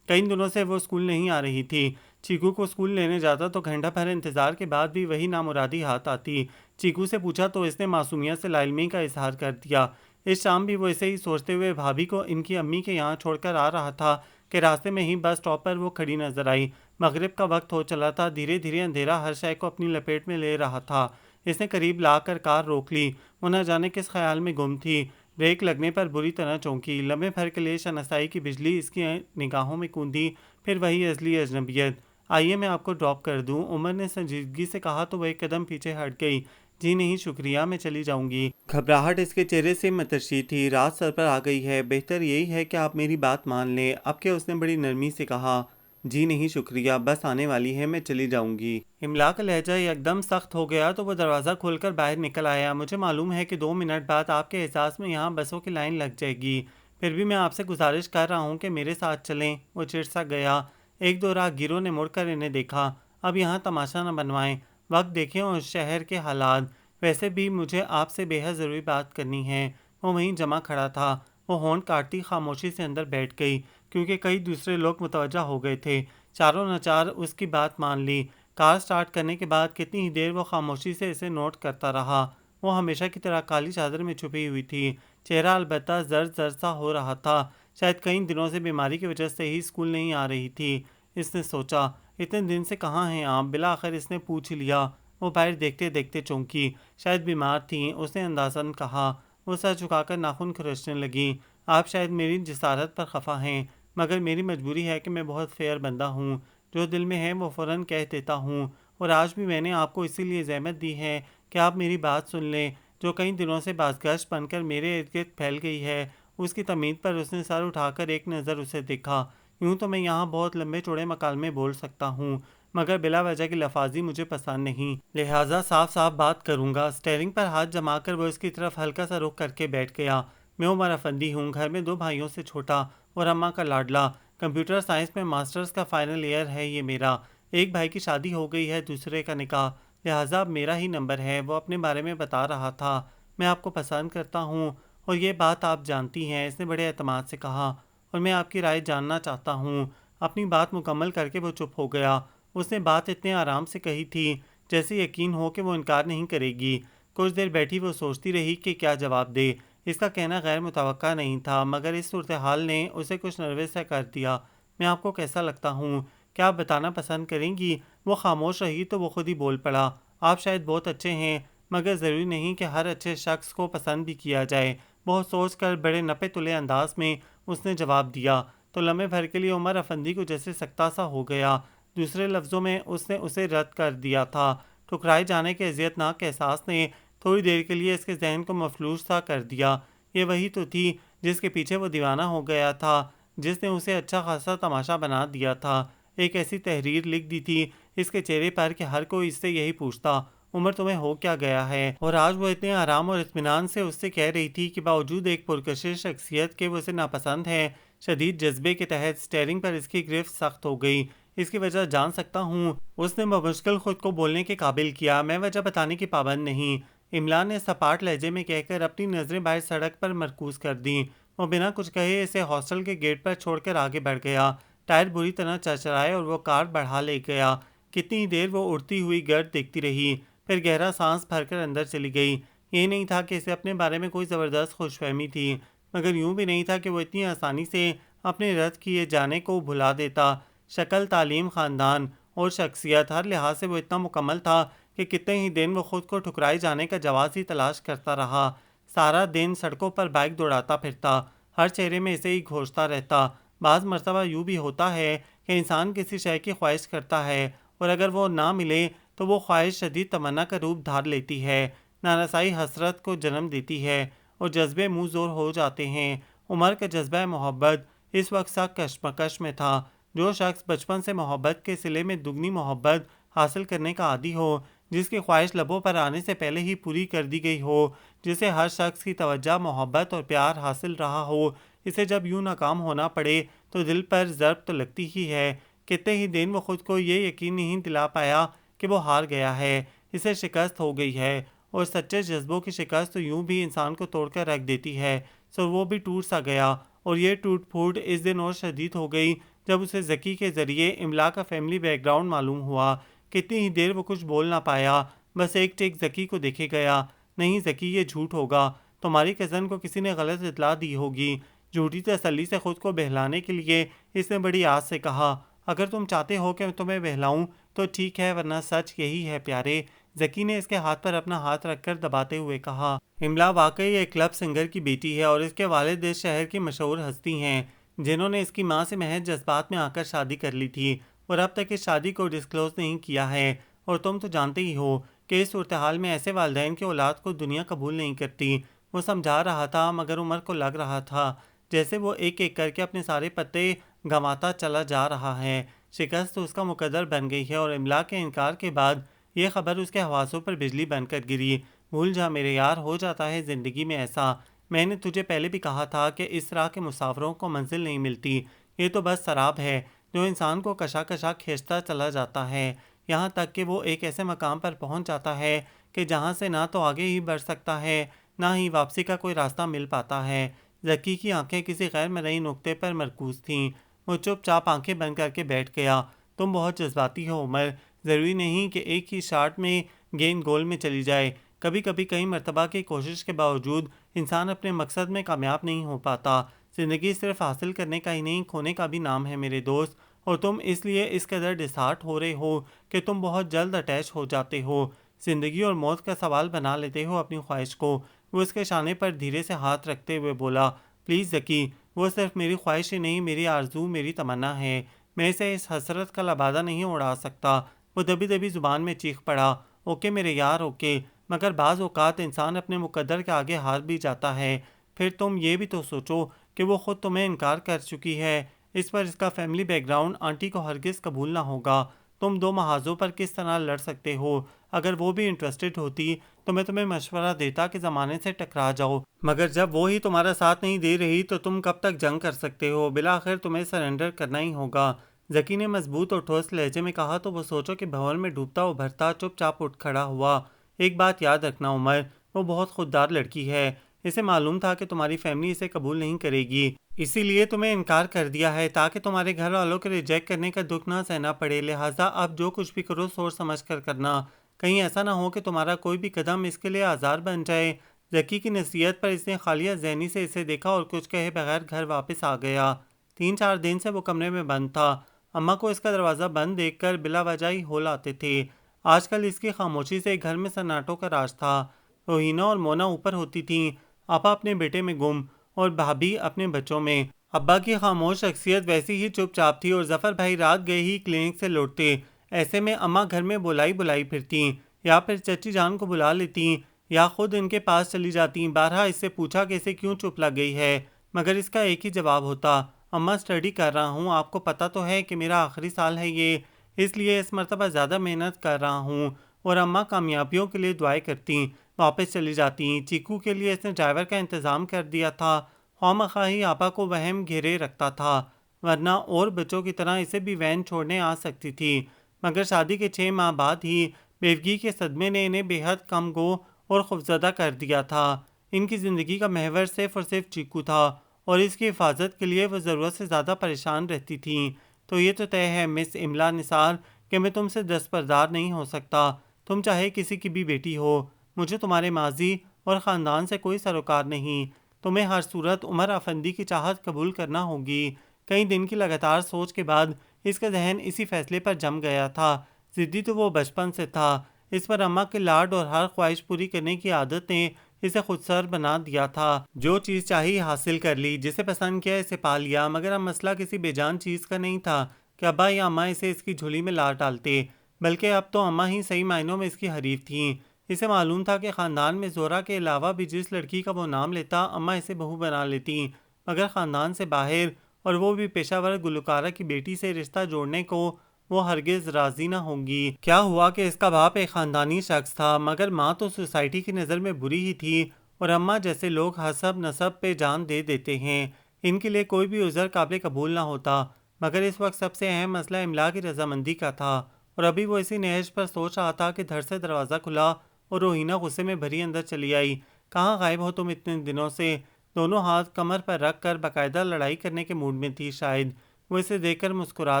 کئی دنوں سے وہ اسکول نہیں آ رہی تھی۔ چیکو کو اسکول لینے جاتا تو گھنٹہ بھر انتظار کے بعد بھی وہی نامرادی ہاتھ آتی۔ چیکو سے پوچھا تو اس نے معصومیت سے لا علمی کا اظہار کر دیا۔ اس شام بھی وہ اسے ہی سوچتے ہوئے بھابھی کو ان کی امی کے یہاں چھوڑ کر آ رہا تھا کہ راستے میں ہی بس اسٹاپ پر وہ کھڑی نظر آئی۔ مغرب کا وقت ہو چلا تھا، دھیرے دھیرے اندھیرا ہر شے کو اپنی لپیٹ میں لے رہا تھا۔ اس نے قریب لا کر کار روک لی۔ وہ نہ جانے کس خیال میں گم تھی۔ بریک لگنے پر بری طرح چونکی۔ لمبے بھر کے لیے شناسائی کی بجلی اس کی نگاہوں میں کوندی، پھر وہی ازلی اجنبیت۔ آئیے میں آپ کو ڈراپ کر دوں، عمر نے سنجیدگی سے کہا تو وہ ایک قدم پیچھے ہٹ گئی۔ جی نہیں شکریہ، میں چلی جاؤں گی۔ گھبراہٹ اس کے چہرے سے مترشی تھی۔ رات سر پر آ گئی ہے، بہتر یہی ہے کہ آپ میری بات مان لیں۔ اب کہ اس نے بڑی نرمی سے کہا، جی نہیں شکریہ، بس آنے والی ہے، میں چلی جاؤں گی۔ املا کا لہجہ ایک دم سخت ہو گیا تو وہ دروازہ کھول کر باہر نکل آیا۔ مجھے معلوم ہے کہ 2 منٹ بعد آپ کے احساس میں یہاں بسوں کی لائن لگ جائے گی، پھر بھی میں آپ سے گزارش کر رہا ہوں کہ میرے ساتھ چلیں۔ وہ چڑ سا گیا۔ ایک دو راہگیروں نے مڑ کر انہیں دیکھا۔ اب یہاں تماشا نہ بنوائیں، وقت دیکھیں اور شہر کے حالات۔ ویسے بھی مجھے آپ سے بے حد ضروری بات کرنی ہے۔ وہ وہیں جمع کھڑا تھا۔ وہ ہونٹ کاٹتی خاموشی سے اندر بیٹھ گئی، کیونکہ کئی دوسرے لوگ متوجہ ہو گئے تھے۔ چاروں ناچار اس کی بات مان لی۔ کار سٹارٹ کرنے کے بعد کتنی ہی دیر وہ خاموشی سے اسے نوٹ کرتا رہا۔ وہ ہمیشہ کی طرح کالی چادر میں چھپی ہوئی تھی، چہرہ البتہ زرد زرد سا ہو رہا تھا۔ شاید کئی دنوں سے بیماری کی وجہ سے ہی اسکول نہیں آ رہی تھی۔ اس نے سوچا، اتنے دن سے کہاں ہیں آپ؟ بالآخر اس نے پوچھ لیا۔ وہ باہر دیکھتے دیکھتے چونکی۔ شاید بیمار تھیں، اس نے اندازاً کہا۔ وہ سر جھکا کر ناخن کھرچنے لگیں۔ آپ شاید میری جسارت پر خفا ہیں، مگر میری مجبوری ہے کہ میں بہت فیئر بندہ ہوں۔ جو دل میں ہے وہ فوراً کہہ دیتا ہوں، اور آج بھی میں نے آپ کو اسی لیے زحمت دی ہے کہ آپ میری بات سن لیں، جو کئی دنوں سے بازگشت بن کر میرے ارد گرد پھیل گئی ہے۔ اس کی تمید پر اس نے سر اٹھا کر ایک نظر اسے دیکھا۔ یوں تو میں یہاں بہت لمبے چوڑے مکالمے بول سکتا ہوں، مگر بلا وجہ کی لفاظی مجھے پسند نہیں، لہٰذا صاف صاف بات کروں گا۔ اسٹیئرنگ پر ہاتھ جما کر وہ اس کی طرف ہلکا سا رخ کر کے بیٹھ گیا۔ میں عمر افندی ہوں، گھر میں 2 بھائیوں سے چھوٹا اور اماں کا لاڈلا۔ کمپیوٹر سائنس میں ماسٹرز کا فائنل ایئر ہے یہ میرا۔ ایک بھائی کی شادی ہو گئی ہے، دوسرے کا نکاح، لہٰذا اب میرا ہی نمبر ہے۔ وہ اپنے بارے میں بتا رہا تھا، میں آپ کو پسند کرتا ہوں اور یہ بات آپ جانتی ہیں، اس نے بڑے اعتماد سے کہا، اور میں آپ کی رائے جاننا چاہتا ہوں۔ اپنی بات مکمل کر کے وہ چپ ہو گیا۔ اس نے بات اتنے آرام سے کہی تھی جیسے یقین ہو کہ وہ انکار نہیں کرے گی۔ کچھ دیر بیٹھی وہ سوچتی رہی کہ کیا جواب دے۔ اس کا کہنا غیر متوقع نہیں تھا، مگر اس صورتحال نے اسے کچھ نروس سا کر دیا۔ میں آپ کو کیسا لگتا ہوں؟ کیا آپ بتانا پسند کریں گی؟ وہ خاموش رہی تو وہ خود ہی بول پڑا، آپ شاید بہت اچھے ہیں، مگر ضروری نہیں کہ ہر اچھے شخص کو پسند بھی کیا جائے۔ بہت سوچ کر بڑے نپے تلے انداز میں اس نے جواب دیا تو لمحے بھر کے لیے عمر افندی کو جیسے سکتا سا ہو گیا۔ دوسرے لفظوں میں اس نے اسے رد کر دیا تھا۔ ٹھکرائے جانے کے اذیت ناک احساس نے تھوڑی دیر کے لیے اس کے ذہن کو مفلوج سا کر دیا۔ یہ وہی تو تھی جس کے پیچھے وہ دیوانہ ہو گیا تھا، جس نے اسے اچھا خاصا تماشا بنا دیا تھا۔ ایک ایسی تحریر لکھ دی تھی اس کے چہرے پر کہ ہر کوئی اس سے یہی پوچھتا، عمر تمہیں ہو کیا گیا ہے؟ اور آج وہ اتنے آرام اور اطمینان سے اس سے کہہ رہی تھی کہ باوجود ایک پرکشش شخصیت کے وہ اسے ناپسند ہے۔ شدید جذبے کے تحت اسٹیئرنگ پر اس کی گرفت سخت ہو گئی۔ اس کی وجہ جان سکتا ہوں؟ اس نے بمشکل خود کو بولنے کے قابل کیا، میں وجہ بتانے کی پابند نہیں۔ املا نے سپاٹ لہجے میں کہہ کر اپنی نظریں باہر سڑک پر مرکوز کر دیں۔ وہ بنا کچھ کہے اسے ہاسٹل کے گیٹ پر چھوڑ کر آگے بڑھ گیا۔ ٹائر بری طرح چرچرائے اور وہ کار بڑھا لے گیا۔ کتنی دیر وہ اڑتی ہوئی گرد دیکھتی رہی، پھر گہرا سانس بھر کر اندر چلی گئی۔ یہ نہیں تھا کہ اسے اپنے بارے میں کوئی زبردست خوش فہمی تھی، مگر یوں بھی نہیں تھا کہ وہ اتنی آسانی سے اپنے رد کیے جانے کو بھلا دیتا۔ شکل، تعلیم، خاندان اور شخصیت، ہر لحاظ سے وہ اتنا مکمل تھا کہ کتنے ہی دن وہ خود کو ٹھکرائے جانے کا جواز ہی تلاش کرتا رہا۔ سارا دن سڑکوں پر بائک دوڑاتا پھرتا، ہر چہرے میں اسے ہی گھونچتا رہتا۔ بعض مرتبہ یوں بھی ہوتا ہے کہ انسان کسی شے کی خواہش کرتا ہے، اور اگر وہ نہ ملے تو وہ خواہش شدید تمنا کا روپ دھار لیتی ہے، نارسائی حسرت کو جنم دیتی ہے، اور جذبے منہ زور ہو جاتے ہیں۔ عمر کا جذبہ محبت اس وقت سخت کشمکش میں تھا۔ جو شخص بچپن سے محبت کے صلے میں دگنی محبت حاصل کرنے کا عادی ہو، جس کی خواہش لبوں پر آنے سے پہلے ہی پوری کر دی گئی ہو، جسے ہر شخص کی توجہ، محبت اور پیار حاصل رہا ہو، اسے جب یوں ناکام ہونا پڑے تو دل پر ضرب تو لگتی ہی ہے۔ کتنے ہی دن وہ خود کو یہ یقین نہیں دلا پایا کہ وہ ہار گیا ہے، اسے شکست ہو گئی ہے، اور سچے جذبوں کی شکست تو یوں بھی انسان کو توڑ کر رکھ دیتی ہے۔ سو وہ بھی ٹوٹ سا گیا، اور یہ ٹوٹ پھوٹ اس دن اور شدید ہو گئی جب اسے ذکی کے ذریعے املا کا فیملی بیک گراؤنڈ معلوم ہوا۔ کتنی ہی دیر وہ کچھ بول نہ پایا، بس ایک ٹیک ذکی کو دیکھے گیا۔ نہیں ذکی، یہ جھوٹ ہوگا، تمہاری کزن کو کسی نے غلط اطلاع دی ہوگی۔ جھوٹی تسلی سے خود کو بہلانے کے لیے اس نے بڑی آس سے کہا، اگر تم چاہتے ہو کہ میں تمہیں بہلاؤں تو ٹھیک ہے، ورنہ سچ یہی ہے پیارے، ذکی نے اس کے ہاتھ پر اپنا ہاتھ رکھ کر دباتے ہوئے کہا، املا واقعی ایک کلب سنگر کی بیٹی ہے اور اس کے والد اس شہر کی مشہور ہستی ہیں جنہوں نے اس کی ماں سے محض جذبات میں آ کر شادی کر لی تھی اور اب تک اس شادی کو ڈسکلوز نہیں کیا ہے، اور تم تو جانتے ہی ہو کہ اس صورتحال میں ایسے والدین کی اولاد کو دنیا قبول نہیں کرتی۔ وہ سمجھا رہا تھا مگر عمر کو لگ رہا تھا جیسے وہ ایک ایک کر کے اپنے سارے پتے گنواتا چلا جا رہا ہے۔ شکست اس کا مقدر بن گئی ہے اور املا کے انکار کے بعد یہ خبر اس کے حواسوں پر بجلی بن کر گری۔ بھول جا میرے یار، ہو جاتا ہے زندگی میں ایسا۔ میں نے تجھے پہلے بھی کہا تھا کہ اس طرح کے مسافروں کو منزل نہیں ملتی، یہ تو بس سراب ہے جو انسان کو کشا کشا کھینچتا چلا جاتا ہے، یہاں تک کہ وہ ایک ایسے مقام پر پہنچ جاتا ہے کہ جہاں سے نہ تو آگے ہی بڑھ سکتا ہے نہ ہی واپسی کا کوئی راستہ مل پاتا ہے۔ ذکی کی آنکھیں کسی غیر مرئی نقطے پر مرکوز تھیں۔ وہ چپ چاپ آنکھیں بند کر کے بیٹھ گیا۔ تم بہت جذباتی ہو عمر، ضروری نہیں کہ ایک ہی شاٹ میں گیند گول میں چلی جائے۔ کبھی کبھی کئی مرتبہ کی کوشش کے باوجود انسان اپنے مقصد میں کامیاب نہیں ہو پاتا۔ زندگی صرف حاصل کرنے کا ہی نہیں، کھونے کا بھی نام ہے میرے دوست، اور تم اس لیے اس قدر ڈسہارٹ ہو رہے ہو کہ تم بہت جلد اٹیچ ہو جاتے ہو، زندگی اور موت کا سوال بنا لیتے ہو اپنی خواہش کو۔ وہ اس کے شانے پر دھیرے سے ہاتھ رکھتے ہوئے بولا، پلیز ذکی، وہ صرف میری خواہش ہی نہیں، میری آرزو، میری تمنا ہے۔ میں اسے اس حسرت کا لبادہ نہیں اڑا سکتا۔ وہ دبی دبی زبان میں چیخ پڑا، اوکے میرے یار اوکے، مگر بعض اوقات انسان اپنے مقدر کے آگے ہار بھی جاتا ہے۔ پھر تم یہ بھی تو سوچو کہ وہ خود تمہیں انکار کر چکی ہے، اس پر اس کا فیملی بیک گراؤنڈ آنٹی کو ہرگز قبول نہ ہوگا۔ تم دو محاذوں پر کس طرح لڑ سکتے ہو؟ اگر وہ بھی انٹرسٹڈ ہوتی تو میں تمہیں مشورہ دیتا کہ زمانے سے ٹکرا جاؤ، مگر جب وہ ہی تمہارا ساتھ نہیں دے رہی تو تم کب تک جنگ کر سکتے ہو؟ بالآخر تمہیں سرنڈر کرنا ہی ہوگا۔ ذکی نے مضبوط اور ٹھوس لہجے میں کہا تو وہ سوچو کہ بھنور میں ڈوبتا ابھرتا چپ چاپ اٹھ کھڑا ہوا۔ ایک بات یاد رکھنا عمر، وہ بہت خوددار لڑکی ہے، اسے معلوم تھا کہ تمہاری فیملی اسے قبول نہیں کرے گی، اسی لیے تمہیں انکار کر دیا ہے تاکہ تمہارے گھر والوں کے ریجیکٹ کرنے کا دکھ نہ سہنا پڑے، لہٰذا اب جو کچھ بھی کرو سوچ سمجھ کر کرنا، کہیں ایسا نہ ہو کہ تمہارا کوئی بھی قدم اس کے لیے آزار بن جائے۔ ذکی کی نصیحت پر اس نے خالیہ ذہنی سے اسے دیکھا اور کچھ کہے بغیر گھر واپس آ گیا۔ 3-4 دن سے وہ کمرے میں بند تھا، اماں کو اس کا دروازہ بند دیکھ کر بلا وجہ ہی ہول آتے تھے۔ آج کل اس کی خاموشی سے گھر میں سناٹوں کا راج تھا۔ روہینہ اور مونا اوپر ہوتی تھیں، آپا اپنے بیٹے میں گم اور بھابھی اپنے بچوں میں۔ ابا کی خاموش شخصیت ویسی ہی چپ چاپ تھی اور ظفر بھائی رات گئے ہی کلینک سے لوٹتے۔ ایسے میں اماں گھر میں بلائی پھرتیں، یا پھر چچی جان کو بلا لیتیں یا خود ان کے پاس چلی جاتیں۔ بارہا اس سے پوچھا کہ اسے کیوں چپ لگ گئی ہے، مگر اس کا ایک ہی جواب ہوتا، اماں اسٹڈی کر رہا ہوں، آپ کو پتہ تو ہے کہ میرا آخری سال ہے یہ، اس لیے اس مرتبہ زیادہ محنت کر رہا ہوں۔ اور اماں کامیابیوں کے لیے دعائیں کرتیں، واپس چلی جاتیں۔ چیکو کے لیے اس نے ڈرائیور کا انتظام کر دیا تھا، خواہ ہی آپا کو وہم گھیرے رکھتا تھا، ورنہ اور بچوں کی طرح اسے بھی وین چھوڑنے آ سکتی تھی، مگر شادی کے 6 ماہ بعد ہی بیوگی کے صدمے نے انہیں بے حد کم گو اور خوفزدہ کر دیا تھا۔ ان کی زندگی کا محور صرف اور صرف چیکو تھا اور اس کی حفاظت کے لیے وہ ضرورت سے زیادہ پریشان رہتی تھیں۔ تو یہ تو طے ہے مس املا نثار کہ میں تم سے دستبردار نہیں ہو سکتا، تم چاہے کسی کی بھی بیٹی ہو، مجھے تمہارے ماضی اور خاندان سے کوئی سروکار نہیں، تمہیں ہر صورت عمر افندی کی چاہت قبول کرنا ہوگی۔ کئی دن کی لگاتار سوچ کے بعد اس کا ذہن اسی فیصلے پر جم گیا تھا۔ ضدی تو وہ بچپن سے تھا، اس پر اماں کے لاڈ اور ہر خواہش پوری کرنے کی عادت نے اسے خود سر بنا دیا تھا۔ جو چیز چاہی حاصل کر لی، جسے پسند کیا اسے پا لیا، مگر اب مسئلہ کسی بے جان چیز کا نہیں تھا کہ ابا یا اماں اسے اس کی جھولی میں لا ڈالتے، بلکہ اب تو اماں ہی صحیح معنوں میں اس کی حریف تھیں۔ اسے معلوم تھا کہ خاندان میں زہرہ کے علاوہ بھی جس لڑکی کا وہ نام لیتا اماں اسے بہو بنا لیتی، مگر خاندان سے باہر، اور وہ بھی پیشہ ور گلوکارہ کی بیٹی سے رشتہ جوڑنے کو وہ ہرگز راضی نہ ہوں گی۔ کیا ہوا کہ اس کا باپ ایک خاندانی شخص تھا، مگر ماں تو سوسائٹی کی نظر میں بری ہی تھی، اور اماں جیسے لوگ حسب نسب پہ جان دے دیتے ہیں، ان کے لیے کوئی بھی عذر قابل قبول نہ ہوتا۔ مگر اس وقت سب سے اہم مسئلہ املا کی رضامندی کا تھا، اور ابھی وہ اسی نہج پر سوچ رہا تھا کہ دھڑ سے دروازہ کھلا اور روہینہ غصے میں بھری اندر چلی آئی۔ کہاں غائب ہو تم اتنے دنوں سے؟ دونوں ہاتھ کمر پر رکھ کر باقاعدہ لڑائی کرنے کے موڈ میں تھی شاید۔ وہ اسے دیکھ کر مسکرا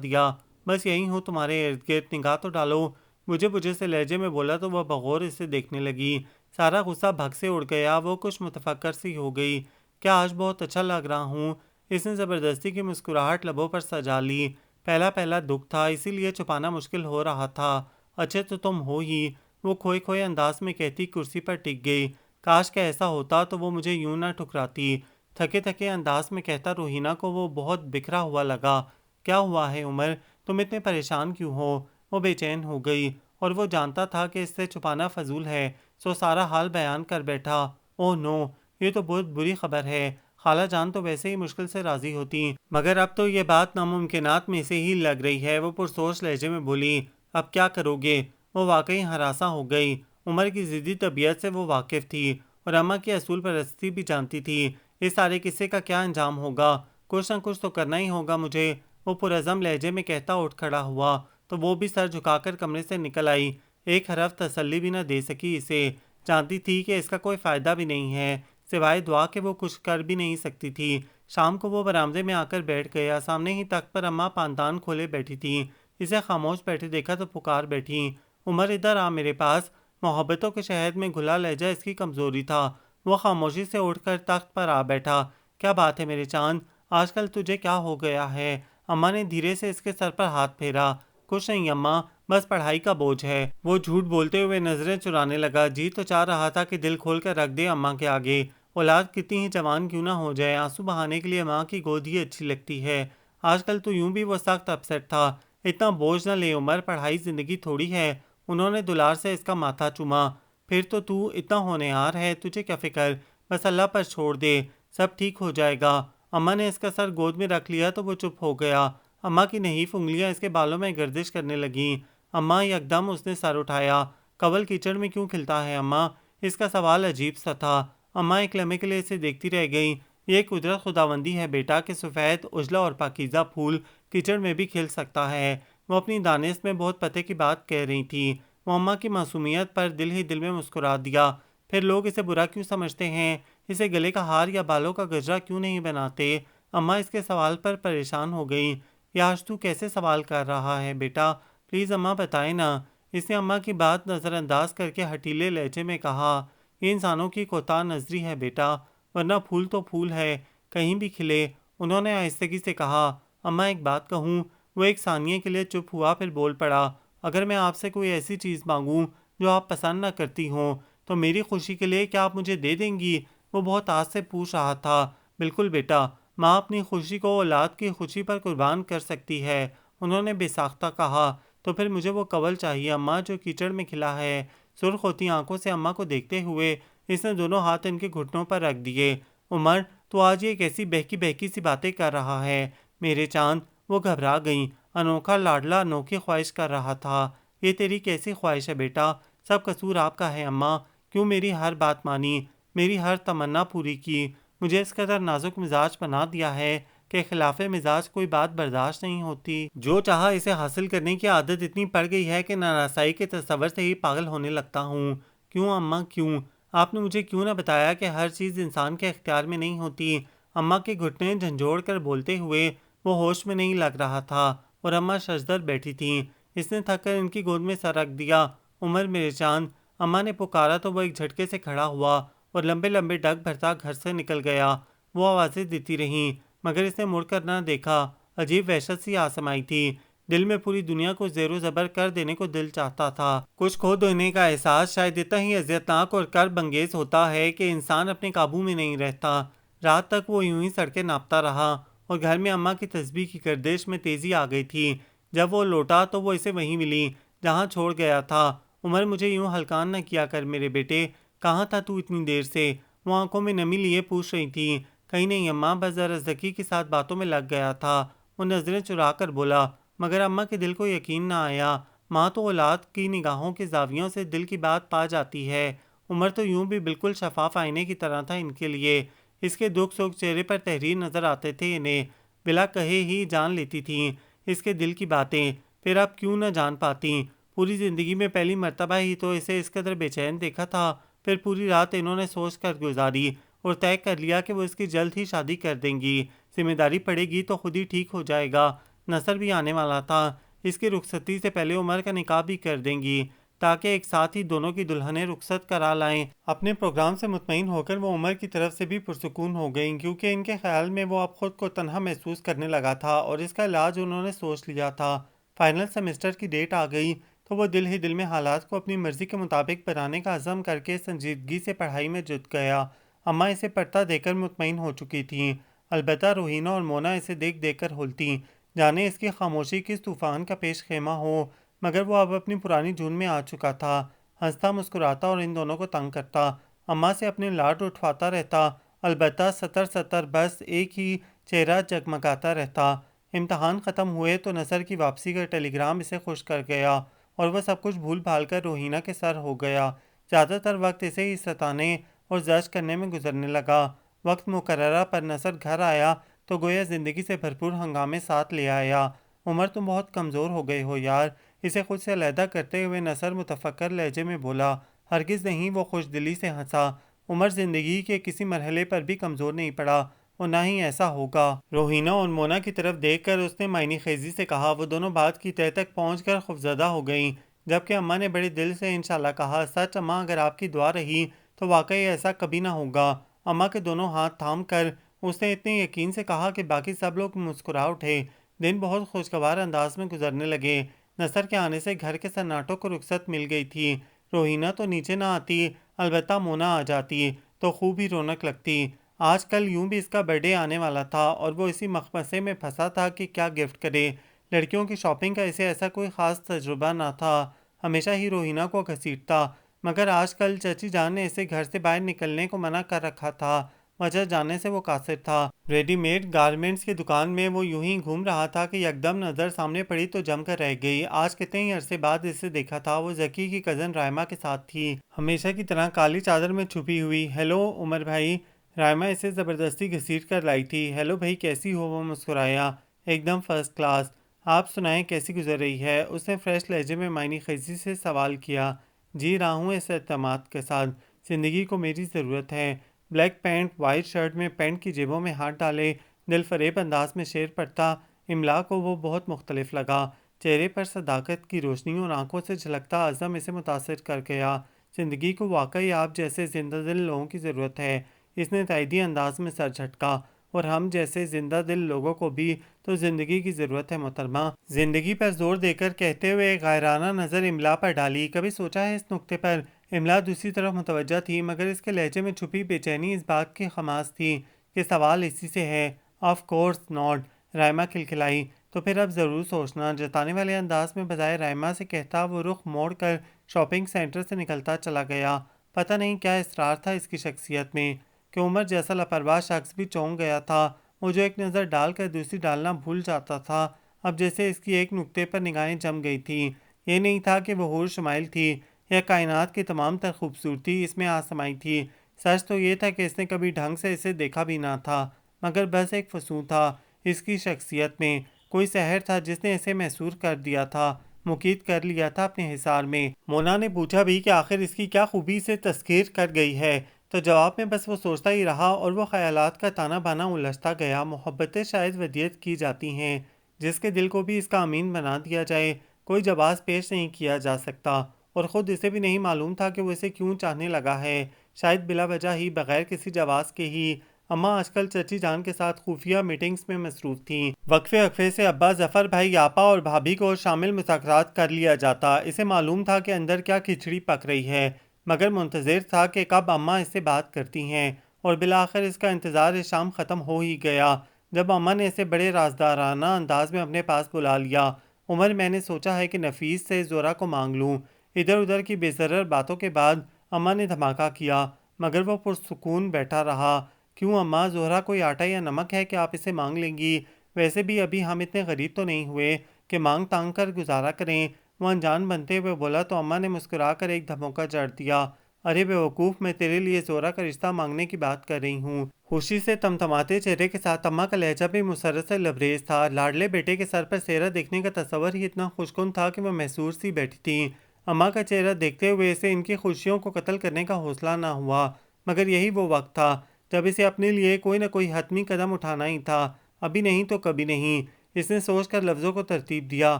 دیا، بس یہی ہوں تمہارے ارد گرد، نگاہ تو ڈالو۔ بجھے سے لہجے میں بولا تو وہ بغور اسے دیکھنے لگی۔ سارا غصہ بھگ سے اڑ گیا، وہ کچھ متفکر سی ہو گئی۔ کیا آج بہت اچھا لگ رہا ہوں؟ اس نے زبردستی کی مسکراہٹ لبوں پر سجا لی۔ پہلا دکھ تھا، اسی لیے چھپانا مشکل ہو رہا تھا۔ اچھے تو تم ہو ہی، وہ کھوئے کھوئے انداز میں کہتی کرسی پر ٹک گئی۔ کاش کہ ایسا ہوتا تو وہ مجھے یوں نہ ٹھکراتی۔ تھکے تھکے انداز میں کہتا روہینہ کو وہ بہت بکھرا ہوا لگا۔ کیا ہوا ہے عمر، تم اتنے پریشان کیوں ہو؟ وہ بے چین ہو گئی اور وہ جانتا تھا کہ اس سے چھپانا فضول ہے، سو سارا حال بیان کر بیٹھا۔ اوہ نو، یہ تو بہت بری خبر ہے۔ خالہ جان تو ویسے ہی مشکل سے راضی ہوتی، مگر اب تو یہ بات ناممکنات میں سے ہی لگ رہی ہے۔ وہ پرسوچ لہجے میں بولی، اب کیا کرو گے؟ وہ واقعی ہراساں ہو گئی۔ عمر کی ضدی طبیعت سے وہ واقف تھی اور اماں کی اصول پرستی بھی جانتی تھی۔ اس سارے قصے کا کیا انجام ہوگا؟ کچھ نہ کچھ تو کرنا ہی ہوگا مجھے۔ وہ پرعزم لہجے میں کہتا اٹھ کھڑا ہوا تو وہ بھی سر جھکا کر کمرے سے نکل آئی۔ ایک حرف تسلی بھی نہ دے سکی اسے، جانتی تھی کہ اس کا کوئی فائدہ بھی نہیں ہے، سوائے دعا کہ وہ کچھ کر بھی نہیں سکتی تھی۔ شام کو وہ برآمدے میں آ کر بیٹھ گیا۔ سامنے ہی تخت پر اماں پاندان کھولے بیٹھی تھیں۔ اسے خاموش بیٹھے دیکھا تو پکار بیٹھی، عمر ادھر آ میرے پاس۔ محبتوں کے شہد میں گھلا لہجہ اس کی کمزوری تھا۔ وہ خاموشی سے اٹھ کر تخت پر آ بیٹھا۔ کیا بات ہے میرے چاند، آج کل تجھے کیا ہو گیا ہے؟ اماں نے دھیرے سے اس کے سر پر ہاتھ پھیرا۔ کچھ نہیں اماں، بس پڑھائی کا بوجھ ہے۔ وہ جھوٹ بولتے ہوئے نظریں چرانے لگا۔ جی تو چاہ رہا تھا کہ دل کھول کر رکھ دے اماں کے آگے، اولاد کتنی ہی جوان کیوں نہ ہو جائے، آنسو بہانے کے لیے ماں کی گود ہی اچھی لگتی ہے۔ آج کل تو یوں بھی وہ سخت اپسیٹ تھا۔ اتنا بوجھ نہ لے عمر، پڑھائی زندگی تھوڑی ہے۔ انہوں نے دلار سے اس کا ماتھا چوما۔ پھر تو اتنا ہونہار ہے، تجھے کیا فکر؟ بس اللہ پر چھوڑ دے، سب ٹھیک ہو جائے گا۔ اماں نے اس کا سر گود میں رکھ لیا تو وہ چپ ہو گیا۔ اماں کی نحیف انگلیاں اس کے بالوں میں گردش کرنے لگیں۔ اماں، یکدم اس نے سر اٹھایا۔ کنول کیچڑ میں کیوں کھلتا ہے اماں؟ اس کا سوال عجیب سا تھا۔ اماں ایک لمحے کے لیے اسے دیکھتی رہ گئیں۔ یہ قدرت خداوندی ہے بیٹا کہ سفید اجلا اور پاکیزہ پھول کیچڑ میں بھی کھل سکتا ہے۔ وہ اپنی دانست میں بہت پتے کی بات کہہ رہی تھی۔ وہ اماں کی معصومیت پر دل ہی دل میں مسکرا دیا۔ پھر لوگ اسے برا کیوں سمجھتے ہیں؟ اسے گلے کا ہار یا بالوں کا گجرا کیوں نہیں بناتے؟ اماں اس کے سوال پر پریشان ہو گئیں۔ یہ آج تو کیسے سوال کر رہا ہے بیٹا؟ پلیز اماں بتائیں نا۔ اس نے اماں کی بات نظر انداز کر کے ہٹیلے لہجے میں کہا، یہ انسانوں کی کوتاہ نظری ہے بیٹا، ورنہ پھول تو پھول ہے، کہیں بھی کھلے۔ انہوں نے آہستگی سے کہا، اماں ایک بات کہوں؟ وہ ایک ثانیے کے لیے چپ ہوا، پھر بول پڑا، اگر میں آپ سے کوئی ایسی چیز مانگوں جو آپ پسند نہ کرتی ہوں تو میری خوشی کے لیے کیا آپ مجھے دے دیں گی؟ وہ بہت آس سے پوچھ رہا تھا۔ بالکل بیٹا، ماں اپنی خوشی کو اولاد کی خوشی پر قربان کر سکتی ہے، انہوں نے بے ساختہ کہا۔ تو پھر مجھے وہ کنول چاہیے اماں جو کیچڑ میں کھلا ہے۔ سرخ ہوتی آنکھوں سے اماں کو دیکھتے ہوئے اس نے دونوں ہاتھ ان کے گھٹنوں پر رکھ دیے۔ عمر، تو آج یہ کیسی بہکی بہکی سی باتیں کر رہا ہے میرے چاند؟ وہ گھبرا گئیں۔ انوکھا لاڈلا انوکھی خواہش کر رہا تھا۔ یہ تیری کیسی خواہش ہے بیٹا؟ سب قصور آپ کا ہے اماں، کیوں میری ہر بات مانی، میری ہر تمنا پوری کی، مجھے اس قدر نازک مزاج بنا دیا ہے کہ خلاف مزاج کوئی بات برداشت نہیں ہوتی۔ جو چاہا اسے حاصل کرنے کی عادت اتنی پڑ گئی ہے کہ نارسائی کے تصور سے ہی پاگل ہونے لگتا ہوں۔ کیوں اماں کیوں؟ آپ نے مجھے کیوں نہ بتایا کہ ہر چیز انسان کے اختیار میں نہیں ہوتی؟ اماں کے گھٹنے جھنجھوڑ کر بولتے ہوئے وہ ہوش میں نہیں لگ رہا تھا اور اماں ششدر بیٹھی تھیں۔ اس نے تھک کر ان کی گود میں سر رکھ دیا۔ عمر میرے چاند، اماں نے پکارا تو وہ ایک جھٹکے سے کھڑا ہوا اور لمبے لمبے ڈگ بھرتا گھر سے نکل گیا۔ وہ آوازیں دیتی رہیں مگر اس نے مڑ کر نہ دیکھا۔ عجیب وحشت سی آسمائی تھی۔ دل میں پوری دنیا کو زیر و زبر کر دینے کو دل چاہتا تھا۔ کچھ کھو دینے کا احساس شاید اتنا ہی اذیتناک اور کرب انگیز ہوتا ہے کہ انسان اپنے قابو میں نہیں رہتا۔ رات تک وہ یوں ہی سڑکیں ناپتا رہا اور گھر میں اماں کی تسبیح کی گردش میں تیزی آ گئی تھی۔ جب وہ لوٹا تو وہ اسے وہیں ملی جہاں چھوڑ گیا تھا۔ عمر، مجھے یوں ہلکان نہ کیا کر میرے بیٹے، کہاں تھا تو اتنی دیر سے؟ وہ آنکھوں میں نمی لیے پوچھ رہی تھی۔ کہیں نہیں اماں، بس ذرا ذکی کے ساتھ باتوں میں لگ گیا تھا۔ وہ نظریں چرا کر بولا، مگر اماں کے دل کو یقین نہ آیا۔ ماں تو اولاد کی نگاہوں کے زاویوں سے دل کی بات پا جاتی ہے۔ عمر تو یوں بھی بالکل شفاف آئینے کی طرح تھا ان کے لیے۔ اس کے دکھ سکھ چہرے پر تحریر نظر آتے تھے انہیں، بلا کہے ہی جان لیتی تھیں اس کے دل کی باتیں۔ پھر اب کیوں نہ جان پاتی؟ پوری زندگی میں پہلی مرتبہ ہی تو اسے اس قدر بے چین دیکھا تھا۔ پھر پوری رات انہوں نے سوچ کر گزاری اور طے کر لیا کہ وہ اس کی جلد ہی شادی کر دیں گی۔ ذمہ داری پڑے گی تو خود ہی ٹھیک ہو جائے گا۔ نصر بھی آنے والا تھا، اس کی رخصتی سے پہلے عمر کا نکاح بھی کر دیں گی تاکہ ایک ساتھ ہی دونوں کی دلہنیں رخصت کرا لائیں۔ اپنے پروگرام سے مطمئن ہو کر وہ عمر کی طرف سے بھی پرسکون ہو گئیں، کیونکہ ان کے خیال میں وہ اب خود کو تنہا محسوس کرنے لگا تھا اور اس کا علاج انہوں نے سوچ لیا تھا۔ فائنل سیمسٹر کی ڈیٹ آ گئی تو وہ دل ہی دل میں حالات کو اپنی مرضی کے مطابق بنانے کا عزم کر کے سنجیدگی سے پڑھائی میں جت گیا۔ اماں اسے پڑھتا دیکھ کر مطمئن ہو چکی تھیں، البتہ روحینہ اور مونا اسے دیکھ دیکھ کر ہلتیں، جانے اس کی خاموشی کس طوفان کا پیش خیمہ ہو، مگر وہ اب اپنی پرانی جون میں آ چکا تھا، ہنستا مسکراتا اور ان دونوں کو تنگ کرتا، اماں سے اپنے لاڈ اٹھواتا رہتا، البتہ سطر سطر بس ایک ہی چہرہ جگمگاتا رہتا۔ امتحان ختم ہوئے تو نصر کی واپسی کا ٹیلی گرام اسے خوش کر گیا اور وہ سب کچھ بھول بھال کر روحینہ کے سر ہو گیا۔ زیادہ تر وقت اسے ہی ستانے اور زجر کرنے میں گزرنے لگا۔ وقت مقررہ پر نصر گھر آیا تو گویا زندگی سے بھرپور ہنگامے ساتھ لے آیا۔ عمر تم بہت کمزور ہو گئے ہو یار، اسے خود سے علیحدہ کرتے ہوئے نصر متفکر لہجے میں بولا۔ ہرگز نہیں، وہ خوش دلی سے ہنسا۔ عمر زندگی کے کسی مرحلے پر بھی کمزور نہیں پڑا اور نہ ہی ایسا ہوگا۔ روحینہ اور مونا کی طرف دیکھ کر اس نے معنی خیزی سے کہا۔ وہ دونوں بات کی تہہ تک پہنچ کر خوفزدہ ہو گئیں، جبکہ اماں نے بڑے دل سے انشاءاللہ کہا۔ سچ اماں، اگر آپ کی دعا رہی تو واقعی ایسا کبھی نہ ہوگا۔ اماں کے دونوں ہاتھ تھام کر اس نے اتنے یقین سے کہا کہ باقی سب لوگ مسکرا اٹھے۔ دن بہت خوشگوار انداز میں گزرنے لگے۔ نصر کے آنے سے گھر کے سناٹوں کو رخصت مل گئی تھی۔ روحینہ تو نیچے نہ آتی، البتہ مونا آ جاتی تو خوب ہی رونق لگتی۔ آج کل یوں بھی اس کا برتھ ڈے آنے والا تھا اور وہ اسی مخمصے میں پھنسا تھا کہ کیا گفٹ کرے۔ لڑکیوں کی شاپنگ کا اسے ایسا کوئی خاص تجربہ نہ تھا، ہمیشہ ہی روحینہ کو گھسیٹتا، مگر آج کل چچی جان نے اسے گھر سے باہر نکلنے کو منع کر رکھا تھا، وجہ جاننے سے وہ قاصر تھا۔ ریڈی میڈ گارمنٹس کی دکان میں وہ یوں ہی گھوم رہا تھا کہ یکدم نظر سامنے پڑی تو جم کر رہ گئی۔ آج کتنے ہی عرصے بعد اسے دیکھا تھا۔ وہ ذکی کی کزن رائمہ کے ساتھ تھی، ہمیشہ کی طرح کالی چادر میں چھپی ہوئی۔ ہیلو عمر بھائی، رائمہ اسے زبردستی گھسیٹ کر لائی تھی۔ ہیلو بھائی، کیسی ہو؟ وہ مسکرایا۔ ایک دم فرسٹ کلاس، آپ سنائیں کیسی گزر رہی ہے؟ اس نے فریش لہجے میں معنی خیزی سے سوال کیا۔ جی رہا ہوں اس اعتماد کے ساتھ، زندگی کو میری ضرورت ہے۔ بلیک پینٹ، وائٹ شرٹ میں پینٹ کی جیبوں میں ہاتھ ڈالے دل فریب انداز میں شعر پڑھتا املا کو وہ بہت مختلف لگا۔ چہرے پر صداقت کی روشنی اور آنکھوں سے جھلکتا عزم اسے متاثر کر گیا۔ زندگی کو واقعی آپ جیسے زندہ دل لوگوں کی ضرورت ہے، اس نے تائیدی انداز میں سر جھٹکا۔ اور ہم جیسے زندہ دل لوگوں کو بھی تو زندگی کی ضرورت ہے محترمہ۔ زندگی پر زور دے کر کہتے ہوئے غائرانہ نظر املا پر ڈالی۔ کبھی سوچا ہے اس نقطے پر؟ املا دوسری طرف متوجہ تھی، مگر اس کے لہجے میں چھپی بے چینی اس بات کی خماس تھی کہ سوال اسی سے ہے۔ آف کورس ناٹ، رائمہ کھلکھلائی۔ تو پھر اب ضرور سوچنا، جتانے والے انداز میں بجائے رائمہ سے کہتا وہ رخ موڑ کر شاپنگ سینٹر سے نکلتا چلا گیا۔ پتہ نہیں کیا اسرار تھا اس کی شخصیت میں کہ عمر جیسا لاپرواہ شخص بھی چونک گیا تھا۔ وہ جو ایک نظر ڈال کر دوسری ڈالنا بھول جاتا تھا، اب جیسے اس کی ایک نقطے پر نگاہیں جم گئی تھیں۔ یہ نہیں تھا کہ وہ حور شمائل تھی یا کائنات کی تمام تر خوبصورتی اس میں آ سمائی تھی۔ سچ تو یہ تھا کہ اس نے کبھی ڈھنگ سے اسے دیکھا بھی نہ تھا، مگر بس ایک فسوں تھا اس کی شخصیت میں، کوئی سحر تھا جس نے اسے محصور کر دیا تھا، مقید کر لیا تھا اپنے حصار میں۔ مونا نے پوچھا بھی کہ آخر اس کی کیا خوبی اسے تسخیر کر گئی ہے، تو جواب میں بس وہ سوچتا ہی رہا اور وہ خیالات کا تانا بانا الجھتا گیا۔ محبتیں شاید ودیعت کی جاتی ہیں، جس کے دل کو بھی اس کا امین بنا دیا جائے، کوئی جواز پیش نہیں کیا جا سکتا، اور خود اسے بھی نہیں معلوم تھا کہ وہ اسے کیوں چاہنے لگا ہے، شاید بلا وجہ ہی، بغیر کسی جواز کے ہی۔ اماں آج کل چچی جان کے ساتھ خفیہ میٹنگز میں مصروف تھیں۔ وقفے وقفے سے ابا، ظفر بھائی، آپا اور بھابھی کو شامل مذاکرات کر لیا جاتا۔ اسے معلوم تھا کہ اندر کیا کھچڑی پک رہی ہے، مگر منتظر تھا کہ کب اماں اس سے بات کرتی ہیں، اور بالآخر اس کا انتظار اس شام ختم ہو ہی گیا جب اماں نے اسے بڑے رازدارانہ انداز میں اپنے پاس بلا لیا۔ عمر، میں نے سوچا ہے کہ نفیس سے زہرہ کو مانگ لوں۔ ادھر ادھر کی بے ضرر باتوں کے بعد اماں نے دھماکہ کیا، مگر وہ پرسکون بیٹھا رہا۔ کیوں اماں، زہرہ کوئی آٹا یا نمک ہے کہ آپ اسے مانگ لیں گی؟ ویسے بھی ابھی ہم اتنے غریب تو نہیں ہوئے کہ مانگ تانگ کر گزارا کریں۔ وہ انجان بنتے ہوئے بولا تو اماں نے مسکرا کر ایک دھموکہ جڑ دیا۔ ارے بیوقوف، میں تیرے لیے زہرہ کا رشتہ مانگنے کی بات کر رہی ہوں۔ خوشی سے تمتماتے چہرے کے ساتھ اماں کا لہجہ بھی مسرت سے لبریز تھا۔ لاڈلے بیٹے کے سر پر سہرہ دیکھنے کا تصور ہی اتنا خوشگن تھا کہ وہ محصور سی بیٹھی تھیں۔ اماں کا چہرہ دیکھتے ہوئے اسے ان کی خوشیوں کو قتل کرنے کا حوصلہ نہ ہوا، مگر یہی وہ وقت تھا جب اسے اپنے لیے کوئی نہ کوئی حتمی قدم اٹھانا ہی تھا۔ ابھی نہیں تو کبھی نہیں، اس نے سوچ کر لفظوں کو ترتیب دیا۔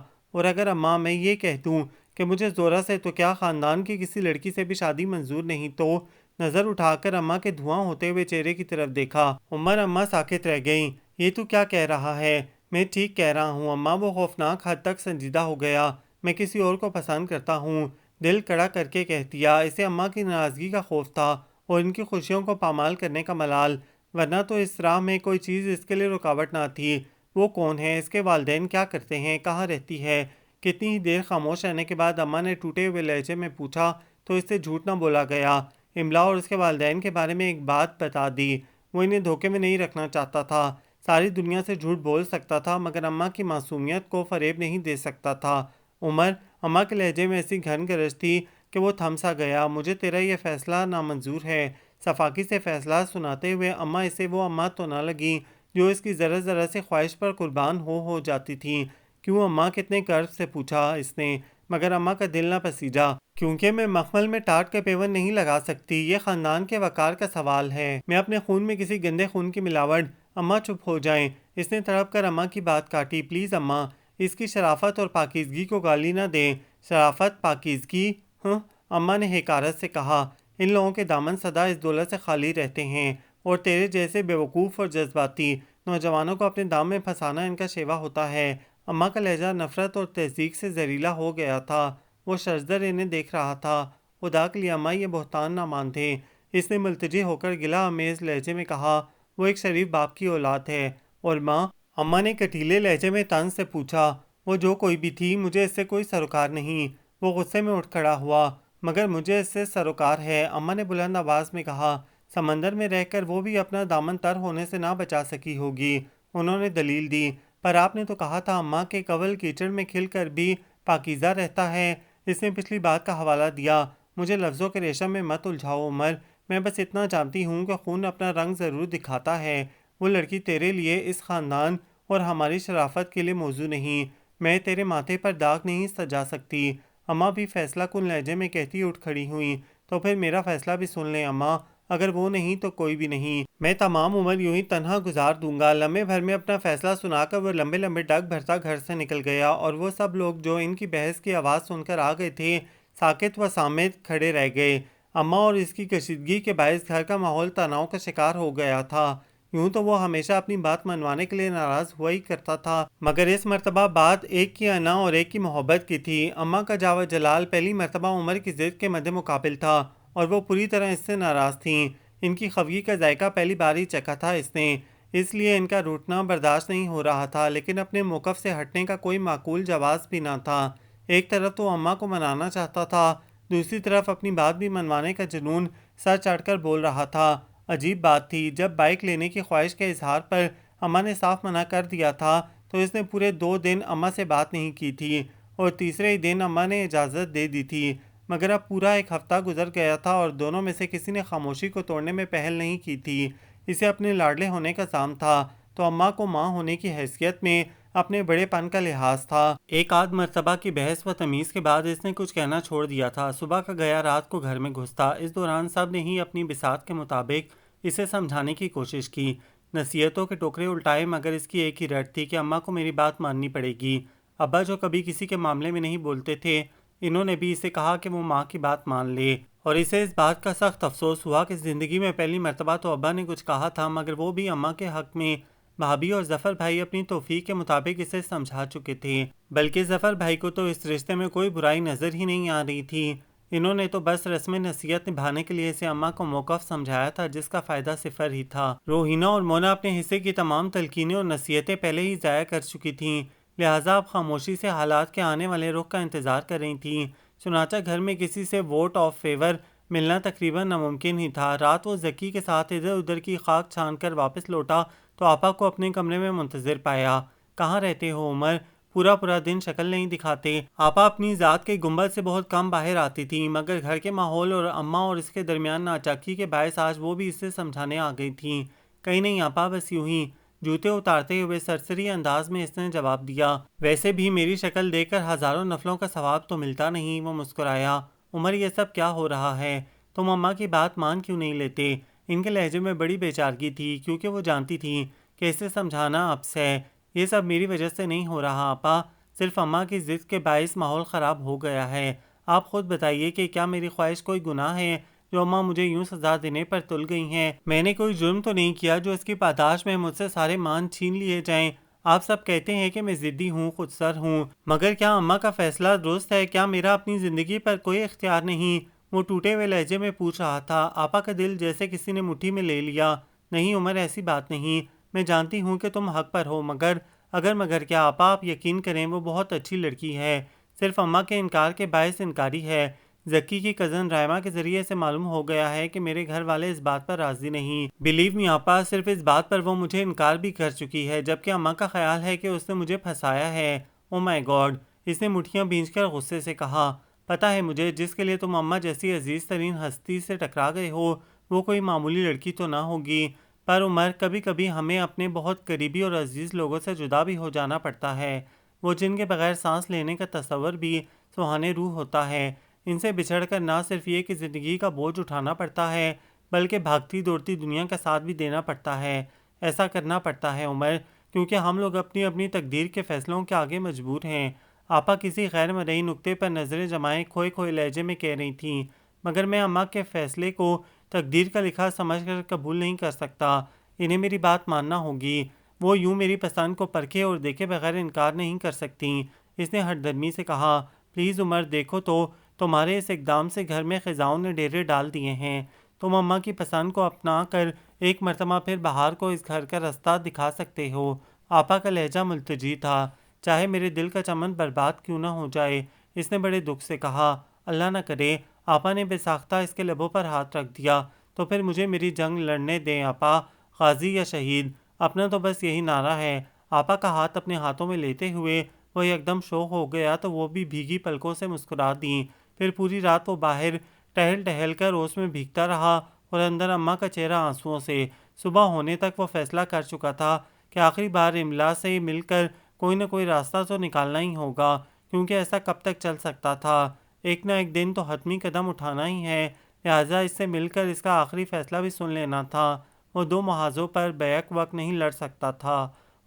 اور اگر اماں میں یہ کہہ دوں کہ مجھے زہرہ سے تو کیا خاندان کی کسی لڑکی سے بھی شادی منظور نہیں تو؟ نظر اٹھا کر اماں کے دھواں ہوتے ہوئے چہرے کی طرف دیکھا۔ عمر، اماں ساکت رہ گئیں۔ یہ تو کیا کہہ رہا ہے؟ میں ٹھیک کہہ رہا ہوں اماں، وہ خوفناک حد تک سنجیدہ ہو گیا۔ میں کسی اور کو پسند کرتا ہوں، دل کڑا کر کے کہہ دیا۔ اسے اماں کی ناراضگی کا خوف تھا اور ان کی خوشیوں کو پامال کرنے کا ملال، ورنہ تو اس راہ میں کوئی چیز اس کے لیے رکاوٹ نہ تھی۔ وہ کون ہے، اس کے والدین کیا کرتے ہیں، کہاں رہتی ہے؟ کتنی ہی دیر خاموش رہنے کے بعد اماں نے ٹوٹے ہوئے لہجے میں پوچھا تو اس سے جھوٹ نہ بولا گیا۔ املا اور اس کے والدین کے بارے میں ایک بات بتا دی، وہ انہیں دھوکے میں نہیں رکھنا چاہتا تھا، ساری دنیا سے جھوٹ بول سکتا تھا مگر اماں کی معصومیت کو فریب نہیں دے سکتا تھا۔ عمر، اماں کے لہجے میں ایسی گھن گرج تھی کہ وہ تھم سا گیا۔ مجھے تیرا یہ فیصلہ نامنظور ہے۔ صفاقی سے فیصلہ سناتے ہوئے اماں اسے وہ اماں تو نہ لگیں جو اس کی ذرا ذرا سے خواہش پر قربان ہو جاتی تھیں۔ کیوں اماں، کتنے کرب سے پوچھا اس نے، مگر اماں کا دل نہ پسیجا۔ کیونکہ میں مخمل میں ٹاٹ کے پیون نہیں لگا سکتی، یہ خاندان کے وقار کا سوال ہے، میں اپنے خون میں کسی گندے خون کی ملاوٹ۔ اماں چپ ہو جائیں، اس نے تڑپ کر اماں کی بات کاٹی۔ پلیز اماں، اس کی شرافت اور پاکیزگی کو گالی نہ دیں۔ شرافت، پاکیزگی؟ ہاں، اماں نے حقارت سے کہا، ان لوگوں کے دامن سدا اس دولت سے خالی رہتے ہیں اور تیرے جیسے بیوقوف اور جذباتی نوجوانوں کو اپنے دام میں پھنسانا ان کا شیوا ہوتا ہے۔ اماں کا لہجہ نفرت اور تہذیب سے زہریلا ہو گیا تھا۔ وہ شرزر انہیں دیکھ رہا تھا۔ خدا کے لیے اماں، یہ بہتان نہ مانتے، اس نے ملتجی ہو کر گلہ آمیز لہجے میں کہا۔ وہ ایک شریف باپ کی اولاد ہے۔ اور ماں؟ اماں نے کٹیلے لہجے میں طنز سے پوچھا۔ وہ جو کوئی بھی تھی، مجھے اس سے کوئی سروکار نہیں۔ وہ غصے میں اٹھ کھڑا ہوا۔ مگر مجھے اس سے سروکار ہے، اماں نے بلند آواز میں کہا۔ سمندر میں رہ کر وہ بھی اپنا دامن تر ہونے سے نہ بچا سکی ہوگی، انہوں نے دلیل دی۔ پر آپ نے تو کہا تھا اماں کہ کنول کیچڑ میں کھل کر بھی پاکیزہ رہتا ہے، اس نے پچھلی بات کا حوالہ دیا۔ مجھے لفظوں کے ریشم میں مت الجھاؤ عمر، میں بس اتنا جانتی ہوں کہ خون اپنا رنگ ضرور دکھاتا ہے۔ وہ لڑکی تیرے لیے، اس خاندان اور ہماری شرافت کے لیے موزوں نہیں، میں تیرے ماتھے پر داغ نہیں سجا سکتی۔ اماں بھی فیصلہ کن لہجے میں کہتی اٹھ کھڑی ہوئیں۔ تو پھر میرا فیصلہ بھی سن لیں اماں، اگر وہ نہیں تو کوئی بھی نہیں، میں تمام عمر یوں ہی تنہا گزار دوں گا۔ لمحے بھر میں اپنا فیصلہ سنا کر وہ لمبے لمبے ڈگ بھرتا گھر سے نکل گیا اور وہ سب لوگ جو ان کی بحث کی آواز سن کر آ گئے تھے ساکت و صامت کھڑے رہ گئے۔ اماں اور اس کی کشیدگی کے باعث گھر کا ماحول تناؤ کا شکار ہو گیا تھا۔ یوں تو وہ ہمیشہ اپنی بات منوانے کے لیے ناراض ہوا ہی کرتا تھا، مگر اس مرتبہ بات ایک کی انا اور ایک کی محبت کی تھی۔ اماں کا جاو جلال پہلی مرتبہ عمر کی ضد کے مد مقابل تھا اور وہ پوری طرح اس سے ناراض تھیں۔ ان کی خفگی کا ذائقہ پہلی بار ہی چکھا تھا اس نے، اس لیے ان کا روٹنا برداشت نہیں ہو رہا تھا، لیکن اپنے موقف سے ہٹنے کا کوئی معقول جواز بھی نہ تھا۔ ایک طرف تو اماں کو منانا چاہتا تھا، دوسری طرف اپنی بات بھی منوانے کا جنون سر چڑھ کر بول رہا تھا۔ عجیب بات تھی، جب بائک لینے کی خواہش کے اظہار پر اماں نے صاف منع کر دیا تھا تو اس نے پورے 2 دن اماں سے بات نہیں کی تھی اور تیسرے ہی دن اماں نے اجازت دے دی تھی، مگر اب پورا ایک ہفتہ گزر گیا تھا اور دونوں میں سے کسی نے خاموشی کو توڑنے میں پہل نہیں کی تھی۔ اسے اپنے لاڈلے ہونے کا زعم تھا تو اماں کو ماں ہونے کی حیثیت میں اپنے بڑے پن کا لحاظ تھا۔ ایک آدھ مرتبہ کی بحث و تمیز کے بعد اس نے کچھ کہنا چھوڑ دیا تھا۔ صبح کا گیا رات کو گھر میں گھستا۔ اس دوران سب نے ہی اپنی بساط کے مطابق اسے سمجھانے کی کوشش کی، نصیحتوں کے ٹوکرے الٹائے، مگر اس کی ایک ہی رٹ تھی کہ اماں کو میری بات ماننی پڑے گی۔ ابا جو کبھی کسی کے معاملے میں نہیں بولتے تھے، انہوں نے بھی اسے کہا کہ وہ ماں کی بات مان لے، اور اسے اس بات کا سخت افسوس ہوا کہ زندگی میں پہلی مرتبہ تو ابا نے کچھ کہا تھا، مگر وہ بھی اماں کے حق میں۔ بھابھی اور ظفر بھائی اپنی توفیق کے مطابق اسے سمجھا چکے تھے، بلکہ ظفر بھائی کو تو اس رشتے میں کوئی برائی نظر ہی نہیں آ رہی تھی۔ انہوں نے تو بس رسم نصیحت نبھانے کے لیے اسے اماں کو موقف سمجھایا تھا جس کا فائدہ صفر ہی تھا۔ روحینہ اور مونا اپنے حصے کی تمام تلقینیں اور نصیحتیں پہلے ہی ضائع کر چکی تھیں، لہٰذا اب خاموشی سے حالات کے آنے والے رخ کا انتظار کر رہی تھیں۔ چنانچہ گھر میں کسی سے ووٹ آف فیور ملنا تقریباً ناممکن ہی تھا۔ رات وہ زکی کے ساتھ ادھر ادھر کی خاک چھان کر واپس لوٹا تو آپا کو اپنے کمرے میں منتظر پایا۔ کہاں رہتے ہو عمر؟ پورا پورا دن شکل نہیں دکھاتے۔ آپا اپنی ذات کے گنبد سے بہت کم باہر آتی تھی، مگر گھر کے ماحول اور اماں اور اس کے درمیان ناچاکی کے باعث آج وہ بھی اسے سمجھانے آ گئی تھیں۔ کہیں نہیں آپا، بس یوں ہی، جوتے اتارتے ہوئے سرسری انداز میں اس نے جواب دیا۔ ویسے بھی میری شکل دیکھ کر ہزاروں نفلوں کا ثواب تو ملتا نہیں، وہ مسکرایا۔ عمر، یہ سب کیا ہو رہا ہے؟ تم اماں کی بات مان کیوں نہیں لیتے؟ ان کے لہجے میں بڑی بے چارگی تھی، کیونکہ وہ جانتی تھیں کہ اسے سمجھانا ابس ہے۔ یہ سب میری وجہ سے نہیں ہو رہا آپا، صرف اماں کی ضد کے باعث ماحول خراب ہو گیا ہے۔ آپ خود بتائیے کہ کیا میری خواہش کوئی گناہ ہے جو اماں مجھے یوں سزا دینے پر تل گئی ہیں؟ میں نے کوئی جرم تو نہیں کیا جو اس کی پاداش میں مجھ سے سارے مان چھین لیے جائیں۔ آپ سب کہتے ہیں کہ میں ضدی ہوں، خود سر ہوں، مگر کیا اماں کا فیصلہ درست ہے؟ کیا میرا اپنی زندگی پر کوئی اختیار نہیں؟ وہ ٹوٹے ہوئے لہجے میں پوچھ رہا تھا۔ آپا کا دل جیسے کسی نے مٹھی میں لے لیا۔ نہیں عمر، ایسی بات نہیں، میں جانتی ہوں کہ تم حق پر ہو، مگر کیا آپا، آپ یقین کریں، وہ بہت اچھی لڑکی ہے، صرف اماں کے انکار کے باعث انکاری ہے۔ ذکی کی کزن رائما کے ذریعے سے معلوم ہو گیا ہے کہ میرے گھر والے اس بات پر راضی نہیں۔ بلیو می آپا، صرف اس بات پر وہ مجھے انکار بھی کر چکی ہے، جبکہ اماں کا خیال ہے کہ اس نے مجھے پھنسایا ہے۔ او مائی گاڈ، اس نے مٹھیاں بھینچ کر غصے سے کہا۔ پتہ ہے مجھے، جس کے لیے تم اماں جیسی عزیز ترین ہستی سے ٹکرا گئے ہو، وہ کوئی معمولی لڑکی تو نہ ہوگی۔ پر عمر، کبھی کبھی ہمیں اپنے بہت قریبی اور عزیز لوگوں سے جدا بھی ہو جانا پڑتا ہے، وہ جن کے بغیر سانس لینے کا تصور بھی سہانے روح ہوتا ہے۔ ان سے بچھڑ کر نہ صرف یہ کہ زندگی کا بوجھ اٹھانا پڑتا ہے، بلکہ بھاگتی دوڑتی دنیا کا ساتھ بھی دینا پڑتا ہے۔ ایسا کرنا پڑتا ہے عمر، کیونکہ ہم لوگ اپنی اپنی تقدیر کے فیصلوں کے آگے مجبور ہیں۔ آپا کسی غیر مرئی نقطے پر نظریں جمائے کھوئے کھوئے لہجے میں کہہ رہی تھیں، مگر میں اماں کے فیصلے کو تقدیر کا لکھا سمجھ کر قبول نہیں کر سکتا۔ انہیں میری بات ماننا ہوگی۔ وہ یوں میری پسند کو پرکھے اور دیکھے بغیر انکار نہیں کر سکتی۔ اس نے ہٹ درمی سے کہا، پلیز عمر، دیکھو تو، تمہارے اس اقدام سے گھر میں خزاؤں نے ڈیرے ڈال دیے ہیں۔ تم اماں کی پسند کو اپنا کر ایک مرتبہ پھر بہار کو اس گھر کا رستہ دکھا سکتے ہو۔ آپا کا لہجہ ملتجی تھا، چاہے میرے دل کا چمن برباد کیوں نہ ہو جائے۔ اس نے بڑے دکھ سے کہا، اللہ نہ کرے۔ آپا نے بے ساختہ اس کے لبوں پر ہاتھ رکھ دیا۔ تو پھر مجھے میری جنگ لڑنے دیں آپا، غازی یا شہید، اپنا تو بس یہی نعرہ ہے۔ آپا کا ہاتھ اپنے ہاتھوں میں لیتے ہوئے وہ یکدم شوق ہو گیا تو وہ بھی بھیگی پلکوں سے مسکرا دیں۔ پھر پوری رات وہ باہر ٹہل ٹہل کر اوس میں بھیگتا رہا اور اندر اماں کا چہرہ آنسوؤں سے۔ صبح ہونے تک وہ فیصلہ کر چکا تھا کہ آخری بار املا سے مل کر کوئی نہ کوئی راستہ تو نکالنا ہی ہوگا، کیونکہ ایسا کب تک چل سکتا تھا؟ ایک نہ ایک دن تو حتمی قدم اٹھانا ہی ہے، لہٰذا اس سے مل کر اس کا آخری فیصلہ بھی سن لینا تھا۔ وہ دو محاذوں پر بیک وقت نہیں لڑ سکتا تھا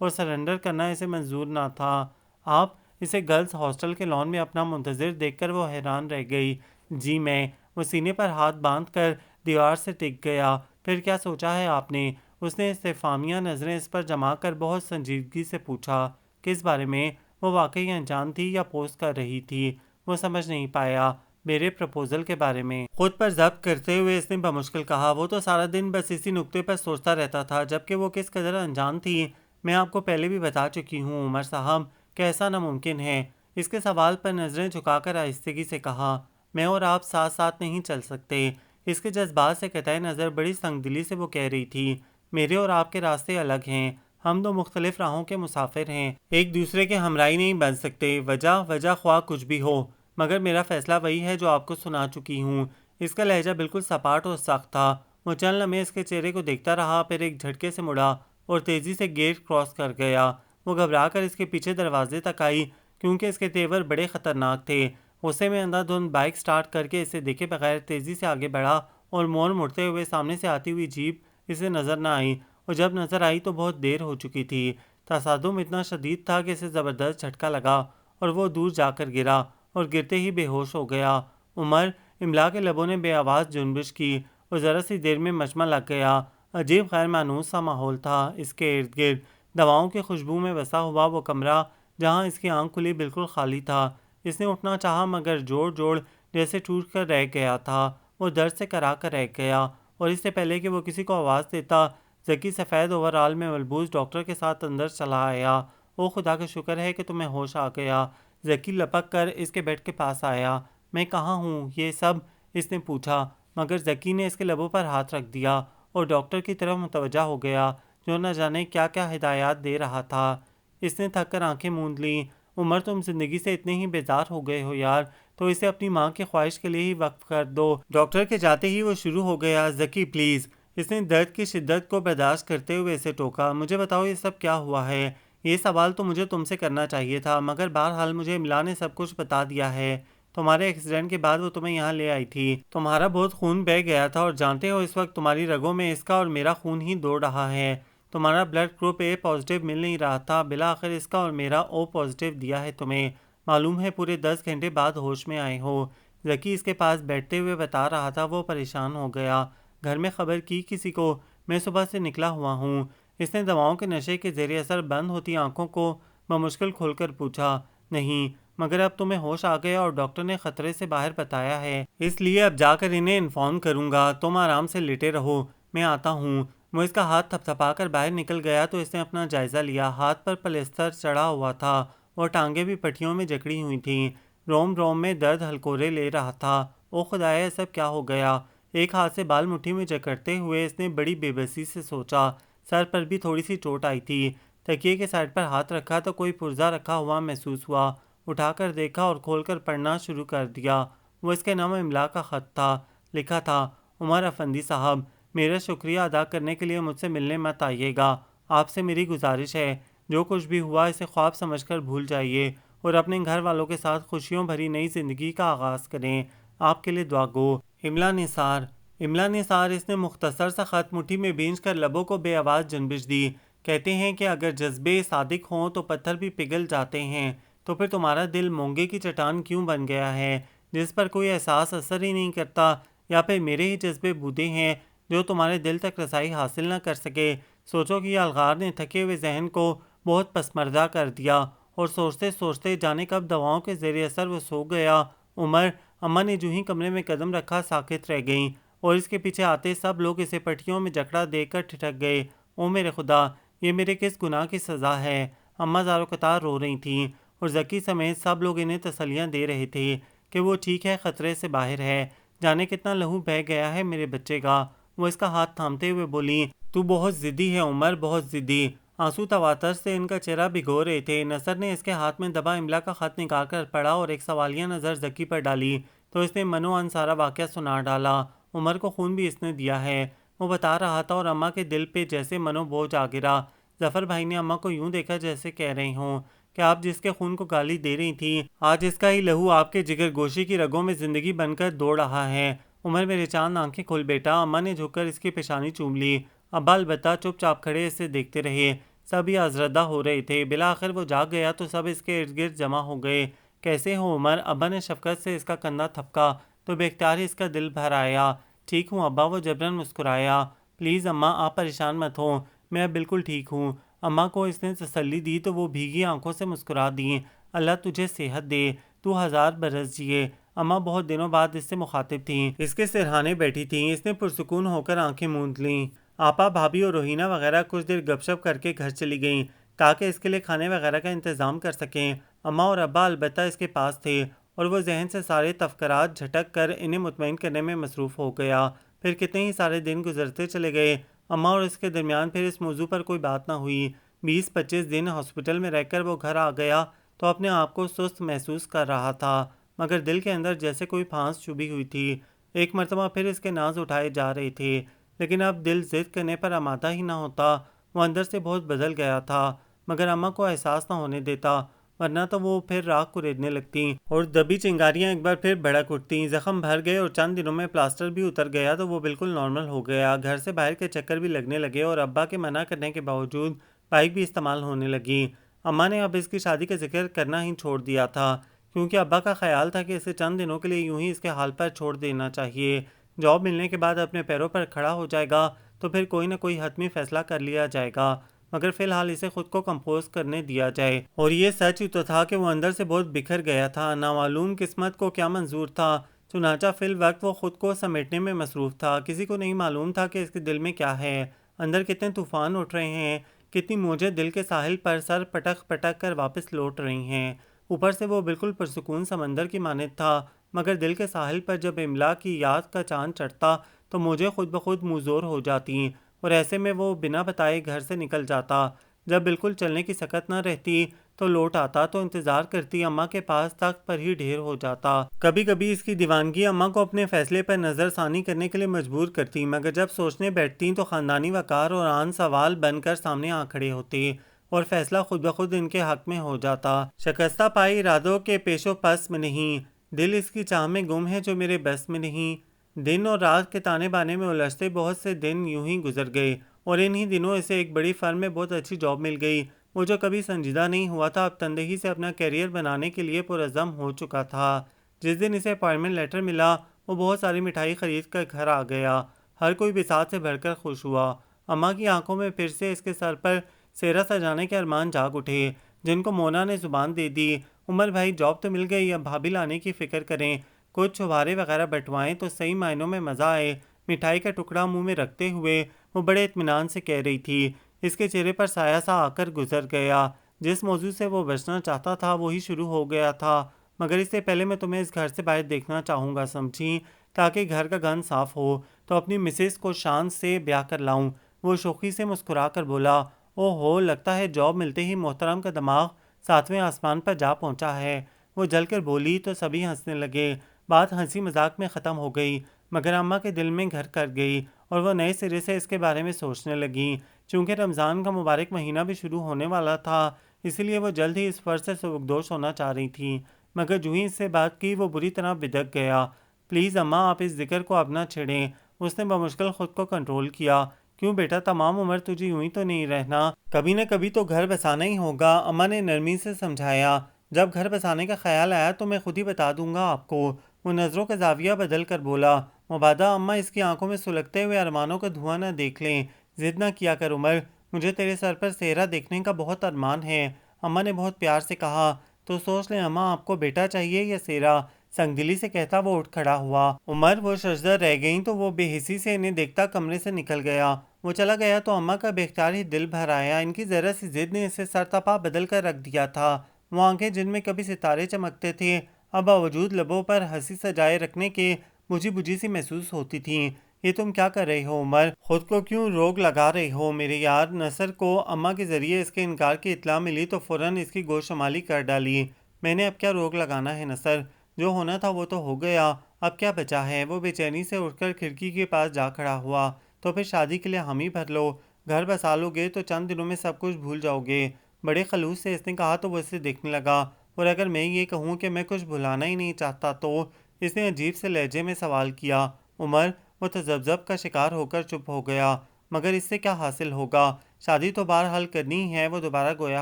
اور سرنڈر کرنا اسے منظور نہ تھا۔ آپ اسے گرلز ہاسٹل کے لان میں اپنا منتظر دیکھ کر وہ حیران رہ گئی۔ جی میں، وہ سینے پر ہاتھ باندھ کر دیوار سے ٹک گیا۔ پھر کیا سوچا ہے آپ نے؟ اس نے استفہامیہ نظریں اس پر جما کر بہت سنجیدگی سے پوچھا۔ کس بارے میں؟ وہ واقعی انجان تھی یا پوسٹ کر رہی تھی؟ وہ سمجھ نہیں پایا۔ میرے پرپوزل کے بارے میں۔ خود پر ضبط کرتے ہوئے اس نے بمشکل کہا، وہ تو سارا دن بس اسی نکتے پر سوچتا رہتا تھا، جبکہ وہ کس قدر انجان تھی میں آپ کو پہلے بھی بتا چکی ہوں عمر صاحب، کہ ایسا ناممکن ہے۔ اس کے سوال پر نظریں جھکا کر آہستگی سے کہا، میں اور آپ ساتھ ساتھ نہیں چل سکتے۔ اس کے جذبات سے قطع نظر بڑی سنگ دلی سے وہ کہہ رہی تھی، میرے اور آپ کے راستے الگ ہیں، ہم دو مختلف راہوں کے مسافر ہیں، ایک دوسرے کے ہمراہی نہیں بن سکتے، وجہ خواہ کچھ بھی ہو، مگر میرا فیصلہ وہی ہے جو آپ کو سنا چکی ہوں۔ اس کا لہجہ بالکل سپاٹ اور سخت تھا۔ وہ چند لمحے اس کے چہرے کو دیکھتا رہا، پھر ایک جھٹکے سے مڑا اور تیزی سے گیٹ کراس کر گیا۔ وہ گھبرا کر اس کے پیچھے دروازے تک آئی، کیونکہ اس کے تیور بڑے خطرناک تھے۔ غصے میں اندھا دھند بائک سٹارٹ کر کے اسے دیکھے بغیر تیزی سے آگے بڑھا اور موڑ مڑتے ہوئے سامنے سے آتی ہوئی جیپ اسے نظر نہ آئی، اور جب نظر آئی تو بہت دیر ہو چکی تھی۔ تصادم اتنا شدید تھا کہ اسے زبردست جھٹکا لگا اور وہ دور جا کر گرا اور گرتے ہی بے ہوش ہو گیا۔ عمر، املا کے لبوں نے بے آواز جنبش کی اور ذرا سی دیر میں مچمع لگ گیا۔ عجیب غیر مانوس سا ماحول تھا اس کے ارد گرد، دواؤں کی خوشبو میں بسا ہوا وہ کمرہ جہاں اس کی آنکھ کھلی بالکل خالی تھا۔ اس نے اٹھنا چاہا مگر جوڑ جیسے ٹوٹ کر رہ گیا تھا۔ وہ درد سے کرا کر رہ گیا، اور اس سے پہلے کہ وہ کسی کو آواز دیتا، ذکی سفید اوور آل میں ملبوس ڈاکٹر کے ساتھ اندر چلا آیا۔ او خدا کا شکر ہے کہ تمہیں ہوش آ گیا۔ ذکی لپک کر اس کے بیڈ کے پاس آیا۔ میں کہاں ہوں یہ سب؟ اس نے پوچھا، مگر ذکی نے اس کے لبوں پر ہاتھ رکھ دیا اور ڈاکٹر کی طرف متوجہ ہو گیا جو نہ جانے کیا کیا ہدایات دے رہا تھا۔ اس نے تھک کر آنکھیں موند لیں۔ عمر، تم زندگی سے اتنے ہی بیزار ہو گئے ہو یار، تو اسے اپنی ماں کی خواہش کے لیے ہی وقف کر دو۔ ڈاکٹر کے جاتے ہی وہ شروع ہو گیا، ذکی پلیز۔ اس نے درد کی شدت کو برداشت کرتے ہوئے اسے ٹوکا، مجھے بتاؤ یہ سب کیا ہوا ہے؟ یہ سوال تو مجھے تم سے کرنا چاہیے تھا، مگر بہرحال مجھے املا نے سب کچھ بتا دیا ہے۔ تمہارے ایکسیڈنٹ کے بعد وہ تمہیں یہاں لے آئی تھی، تمہارا بہت خون بہہ گیا تھا، اور جانتے ہو اس وقت تمہاری رگوں میں اس کا اور میرا خون ہی دوڑ رہا ہے۔ تمہارا بلڈ گروپ اے پازیٹیو مل نہیں رہا تھا، بالآخر اس کا اور میرا او پازیٹیو دیا ہے تمہیں۔ معلوم ہے پورے 10 گھنٹے بعد ہوش میں آئے ہو۔ ذکی اس کے پاس بیٹھتے ہوئے بتا رہا تھا۔ وہ پریشان ہو گیا، گھر میں خبر کی کسی کو؟ میں صبح سے نکلا ہوا ہوں۔ اس نے دواؤں کے نشے کے زیر اثر بند ہوتی آنکھوں کو بمشکل کھول کر پوچھا۔ نہیں، مگر اب تمہیں ہوش آ گیا اور ڈاکٹر نے خطرے سے باہر بتایا ہے، اس لیے اب جا کر انہیں انفارم کروں گا۔ تم آرام سے لیٹے رہو، میں آتا ہوں۔ وہ اس کا ہاتھ تھپ تھپا کر باہر نکل گیا تو اس نے اپنا جائزہ لیا۔ ہاتھ پر پلستر چڑھا ہوا تھا اور ٹانگیں بھی پٹیوں میں جکڑی ہوئی تھیں۔ روم روم میں درد ہلکورے لے رہا تھا۔ او خدایا، سب کیا ہو گیا؟ ایک ہاتھ سے بال مٹھی میں جکڑتے ہوئے اس نے بڑی بے بسی سے سوچا۔ سر پر بھی تھوڑی سی چوٹ آئی تھی۔ تکیے کے سائڈ پر ہاتھ رکھا تو کوئی پرزہ رکھا ہوا محسوس ہوا۔ اٹھا کر دیکھا اور کھول کر پڑھنا شروع کر دیا۔ وہ اس کے نام املا کا خط تھا۔ لکھا تھا، عمر افندی صاحب، میرا شکریہ ادا کرنے کے لیے مجھ سے ملنے مت آئیے گا۔ آپ سے میری گزارش ہے، جو کچھ بھی ہوا اسے خواب سمجھ کر بھول جائیے اور اپنے گھر والوں کے ساتھ خوشیوں بھری نئی زندگی کا آغاز کریں۔ آپ کے لیے دعا گو، املا نثار۔ املا نثار۔ اس نے مختصر سا خط مٹھی میں بھینچ کر لبوں کو بے آواز جنبش دی۔ کہتے ہیں کہ اگر جذبے صادق ہوں تو پتھر بھی پگھل جاتے ہیں، تو پھر تمہارا دل مونگے کی چٹان کیوں بن گیا ہے، جس پر کوئی احساس اثر ہی نہیں کرتا؟ یا پھر میرے ہی جذبے بودے ہیں جو تمہارے دل تک رسائی حاصل نہ کر سکے؟ سوچو کہ یہ الغار نے تھکے ہوئے ذہن کو بہت پسماندہ کر دیا، اور سوچتے سوچتے جانے کب دواؤں کے زیر اثر وہ سو گیا۔ عمر، اماں نے جو ہی کمرے میں قدم رکھا ساکت رہ گئیں، اور اس کے پیچھے آتے سب لوگ اسے پٹیوں میں جکڑا دیکھ کر ٹھٹک گئے۔ او میرے خدا، یہ میرے کس گناہ کی سزا ہے؟ اماں زارو قطار رو رہی تھیں، اور ذکی سمیت سب لوگ انہیں تسلیاں دے رہے تھے کہ وہ ٹھیک ہے، خطرے سے باہر ہے۔ جانے کتنا لہو بہہ گیا ہے میرے بچے کا۔ وہ اس کا ہاتھ تھامتے ہوئے بولیں، تو بہت ضدی ہے عمر، بہت ضدی۔ آنسو تواتر سے ان کا چہرہ بھگو رہے تھے۔ نصر نے اس کے ہاتھ میں دبا املا کا خط نکال کر پڑھا اور ایک سوالیہ نظر ذکی پر ڈالی تو اس نے منو ان سارا واقعہ سنا ڈالا۔ عمر کو خون بھی اس نے دیا ہے، وہ بتا رہا تھا، اور اماں کے دل پہ جیسے منو بوجھ آ گرا۔ ظفر بھائی نے اماں کو یوں دیکھا جیسے کہہ رہے ہوں کہ آپ جس کے خون کو گالی دے رہی تھی، آج اس کا ہی لہو آپ کے جگر گوشی کی رگوں میں زندگی بن کر دوڑ رہا ہے۔ عمر میرے چاند آنکھیں کھول بیٹا۔ اماں نے جھک کر اس کی پیشانی چوم لی۔ ابا البتہ چپ چاپ کھڑے اسے دیکھتے رہے۔ سب ہی آزردہ ہو رہے تھے۔ بالآخر وہ جاگ گیا تو سب اس کے ارد گرد جمع ہو گئے۔ کیسے ہو عمر؟ ابا نے شفقت سے اس کا کندھا تھپکا تو بے اختیار اس کا دل بھر آیا۔ ٹھیک ہوں ابا، وہ جبراً مسکرایا۔ پلیز اماں، آپ پریشان مت ہوں، میں اب بالکل ٹھیک ہوں۔ اماں کو اس نے تسلی دی تو وہ بھیگی آنکھوں سے مسکرا دیں۔ اللہ تجھے صحت دے، تو 1000 برس جیے۔ اماں بہت دنوں بعد اس سے مخاطب تھیں، اس کے سرہانے بیٹھی تھیں۔ اس نے پرسکون ہو کر آنکھیں موند لیں۔ آپا، بھابھی اور روہینہ وغیرہ کچھ دیر گپ شپ کر کے گھر چلی گئیں تاکہ اس کے لیے کھانے وغیرہ کا انتظام کر سکیں۔ اماں اور ابا البتہ اس کے پاس تھے، اور وہ ذہن سے سارے تفکرات جھٹک کر انہیں مطمئن کرنے میں مصروف ہو گیا۔ پھر کتنے ہی سارے دن گزرتے چلے گئے۔ اماں اور اس کے درمیان پھر اس موضوع پر کوئی بات نہ ہوئی۔ 20-25 دن ہاسپٹل میں رہ کر وہ گھر آ گیا تو اپنے آپ کو سست محسوس کر رہا تھا، مگر دل کے اندر جیسے کوئی پھانس چبھی ہوئی تھی۔ ایک مرتبہ پھر اس کے ناز اٹھائے جا رہے تھے، لیکن اب دل ضد کرنے پر آمادہ ہی نہ ہوتا۔ وہ اندر سے بہت بدل گیا تھا، مگر اماں کو احساس نہ ہونے دیتا، ورنہ تو وہ پھر راکھ کو ریدنے لگتیں اور دبی چنگاریاں ایک بار پھر بھڑک اٹھتیں۔ زخم بھر گئے اور چند دنوں میں پلاسٹر بھی اتر گیا تو وہ بالکل نارمل ہو گیا۔ گھر سے باہر کے چکر بھی لگنے لگے اور ابا کے منع کرنے کے باوجود بائک بھی استعمال ہونے لگی۔ اماں نے اب اس کی شادی کا ذکر کرنا ہی چھوڑ دیا تھا، کیونکہ ابا کا خیال تھا کہ اسے چند دنوں کے لیے یوں ہی اس کے حال پر چھوڑ دینا چاہیے۔ جاب ملنے کے بعد اپنے پیروں پر کھڑا ہو جائے گا تو پھر کوئی نہ کوئی حتمی فیصلہ کر لیا جائے گا، مگر فی الحال اسے خود کو کمپوز کرنے دیا جائے۔ اور یہ سچ ہی تو تھا کہ وہ اندر سے بہت بکھر گیا تھا۔ نامعلوم قسمت کو کیا منظور تھا، چنانچہ فی الوقت وہ خود کو سمیٹنے میں مصروف تھا۔ کسی کو نہیں معلوم تھا کہ اس کے دل میں کیا ہے، اندر کتنے طوفان اٹھ رہے ہیں، کتنی موجیں دل کے ساحل پر سر پٹک پٹک کر واپس لوٹ رہی ہیں۔ اوپر سے وہ بالکل پرسکون سمندر کی مانند تھا، مگر دل کے ساحل پر جب املا کی یاد کا چاند چڑھتا تو موجیں خود بخود منظور ہو جاتیں، اور ایسے میں وہ بنا بتائے گھر سے نکل جاتا۔ جب بالکل چلنے کی سکت نہ رہتی تو لوٹ آتا تو انتظار کرتی اماں کے پاس تخت پر ہی ڈھیر ہو جاتا۔ کبھی کبھی اس کی دیوانگی اماں کو اپنے فیصلے پر نظر ثانی کرنے کے لیے مجبور کرتی، مگر جب سوچنے بیٹھتی تو خاندانی وقار اور آن سوال بن کر سامنے آ کھڑے ہوتے اور فیصلہ خود بخود ان کے حق میں ہو جاتا۔ شکستہ پائی ارادوں کے پیش و پس میں نہیں، دل اس کی چاہ میں گم ہے جو میرے بس میں نہیں۔ دن اور رات کے تانے بانے میں الجھتے بہت سے دن یوں ہی گزر گئے، اور انہی دنوں اسے ایک بڑی فرم میں بہت اچھی جاب مل گئی۔ وہ جو کبھی سنجیدہ نہیں ہوا تھا اب تندہی سے اپنا کیریئر بنانے کے لیے پرعزم ہو چکا تھا۔ جس دن اسے اپائنٹمنٹ لیٹر ملا وہ بہت ساری مٹھائی خرید کر گھر آ گیا۔ ہر کوئی بساط سے بھر کر خوش ہوا۔ اماں کی آنکھوں میں پھر سے اس کے سر پر سیرا سجانے کے ارمان جاگ اٹھے، جن کو مونا نے زبان دے دی۔ عمر بھائی جاب تو مل گئی، اب بھابھی لانے کی فکر کریں، کچھ چھوارے وغیرہ بٹوائیں تو صحیح معنوں میں مزہ آئے۔ مٹھائی کا ٹکڑا منہ میں رکھتے ہوئے وہ بڑے اطمینان سے کہہ رہی تھی۔ اس کے چہرے پر سایہ سا آ کر گزر گیا۔ جس موضوع سے وہ بچنا چاہتا تھا وہی شروع ہو گیا تھا۔ مگر اس سے پہلے میں تمہیں اس گھر سے باہر دیکھنا چاہوں گا، سمجھی؟ تاکہ گھر کا گند صاف ہو تو اپنی مسز کو شان سے بیاہ کر لاؤں۔ وہ شوخی سے مسکرا کر بولا، او ہو، لگتا ہے جاب ملتے ہی محترم کا دماغ 7ویں آسمان پر جا پہنچا ہے۔ وہ جل کر بولی تو سبھی ہنسنے لگے۔ بات ہنسی مذاق میں ختم ہو گئی، مگر اماں کے دل میں گھر کر گئی اور وہ نئے سرے سے اس کے بارے میں سوچنے لگیں۔ چونکہ رمضان کا مبارک مہینہ بھی شروع ہونے والا تھا، اس لیے وہ جلد ہی اس فرض سے سبکدوش ہونا چاہ رہی تھیں، مگر جو ہی اس سے بات کی وہ بری طرح بدک گیا۔ پلیز اماں، آپ اس ذکر کو اب نہ چھیڑیں۔ اس نے بمشکل خود کو کنٹرول کیا۔ کیوں بیٹا، تمام عمر تجھے یوں ہی تو نہیں رہنا، کبھی نہ کبھی تو گھر بسانا ہی ہوگا، اماں نے نرمی سے سمجھایا۔ جب گھر بسانے کا خیال آیا تو میں خود ہی بتا دوں گا آپ کو۔ وہ نظروں کا زاویہ بدل کر بولا۔ مبادہ اماں اس کی آنکھوں میں سلگتے ہوئے ارمانوں کا دھواں نہ دیکھ لیں۔ ضد نہ کیا کر عمر، مجھے تیرے سر پر سہرا دیکھنے کا بہت ارمان ہے، اماں نے بہت پیار سے کہا۔ تو سوچ لیں اماں، آپ کو بیٹا چاہیے یا سہرا؟ سنگ دلی سے کہتا وہ اٹھ کھڑا ہوا۔ عمر وہ ششدر رہ گئیں تو وہ بے حسی سے انہیں دیکھتا کمرے سے نکل گیا۔ وہ چلا گیا تو اماں کا بے اختیار ہی دل بھر آیا۔ ان کی ذرا سی ضد نے اسے سرتپا بدل کر رکھ دیا تھا۔ وہ آنکھیں جن میں کبھی ستارے چمکتے تھے اب باوجود لبوں پر ہنسی سجائے رکھنے کے بجھی بجھی سی محسوس ہوتی تھیں۔ یہ تم کیا کر رہے ہو عمر؟ خود کو کیوں روگ لگا رہے ہو میرے یار؟ نصر کو اماں کے ذریعے اس کے انکار کی اطلاع ملی تو فوراً اس کی گوش شمالی کر ڈالی۔ میں نے اب کیا روگ لگانا ہے نصر؟ جو ہونا تھا وہ تو ہو گیا، اب کیا بچا ہے؟ وہ بے چینی سے اٹھ کر کھڑکی کے پاس جا کھڑا ہوا۔ تو پھر شادی کے لیے حامی بھر لو، گھر بسا لو گے تو چند دنوں میں سب کچھ بھول جاؤ گے۔ بڑے خلوص سے اس نے کہا تو وہ اسے دیکھنے لگا۔ اور اگر میں یہ کہوں کہ میں کچھ بھلانا ہی نہیں چاہتا تو؟ اس نے عجیب سے لہجے میں سوال کیا۔ عمر، وہ تذبذب کا شکار ہو کر چپ ہو گیا۔ مگر اس سے کیا حاصل ہوگا؟ شادی تو بہرحال کرنی ہی ہے۔ وہ دوبارہ گویا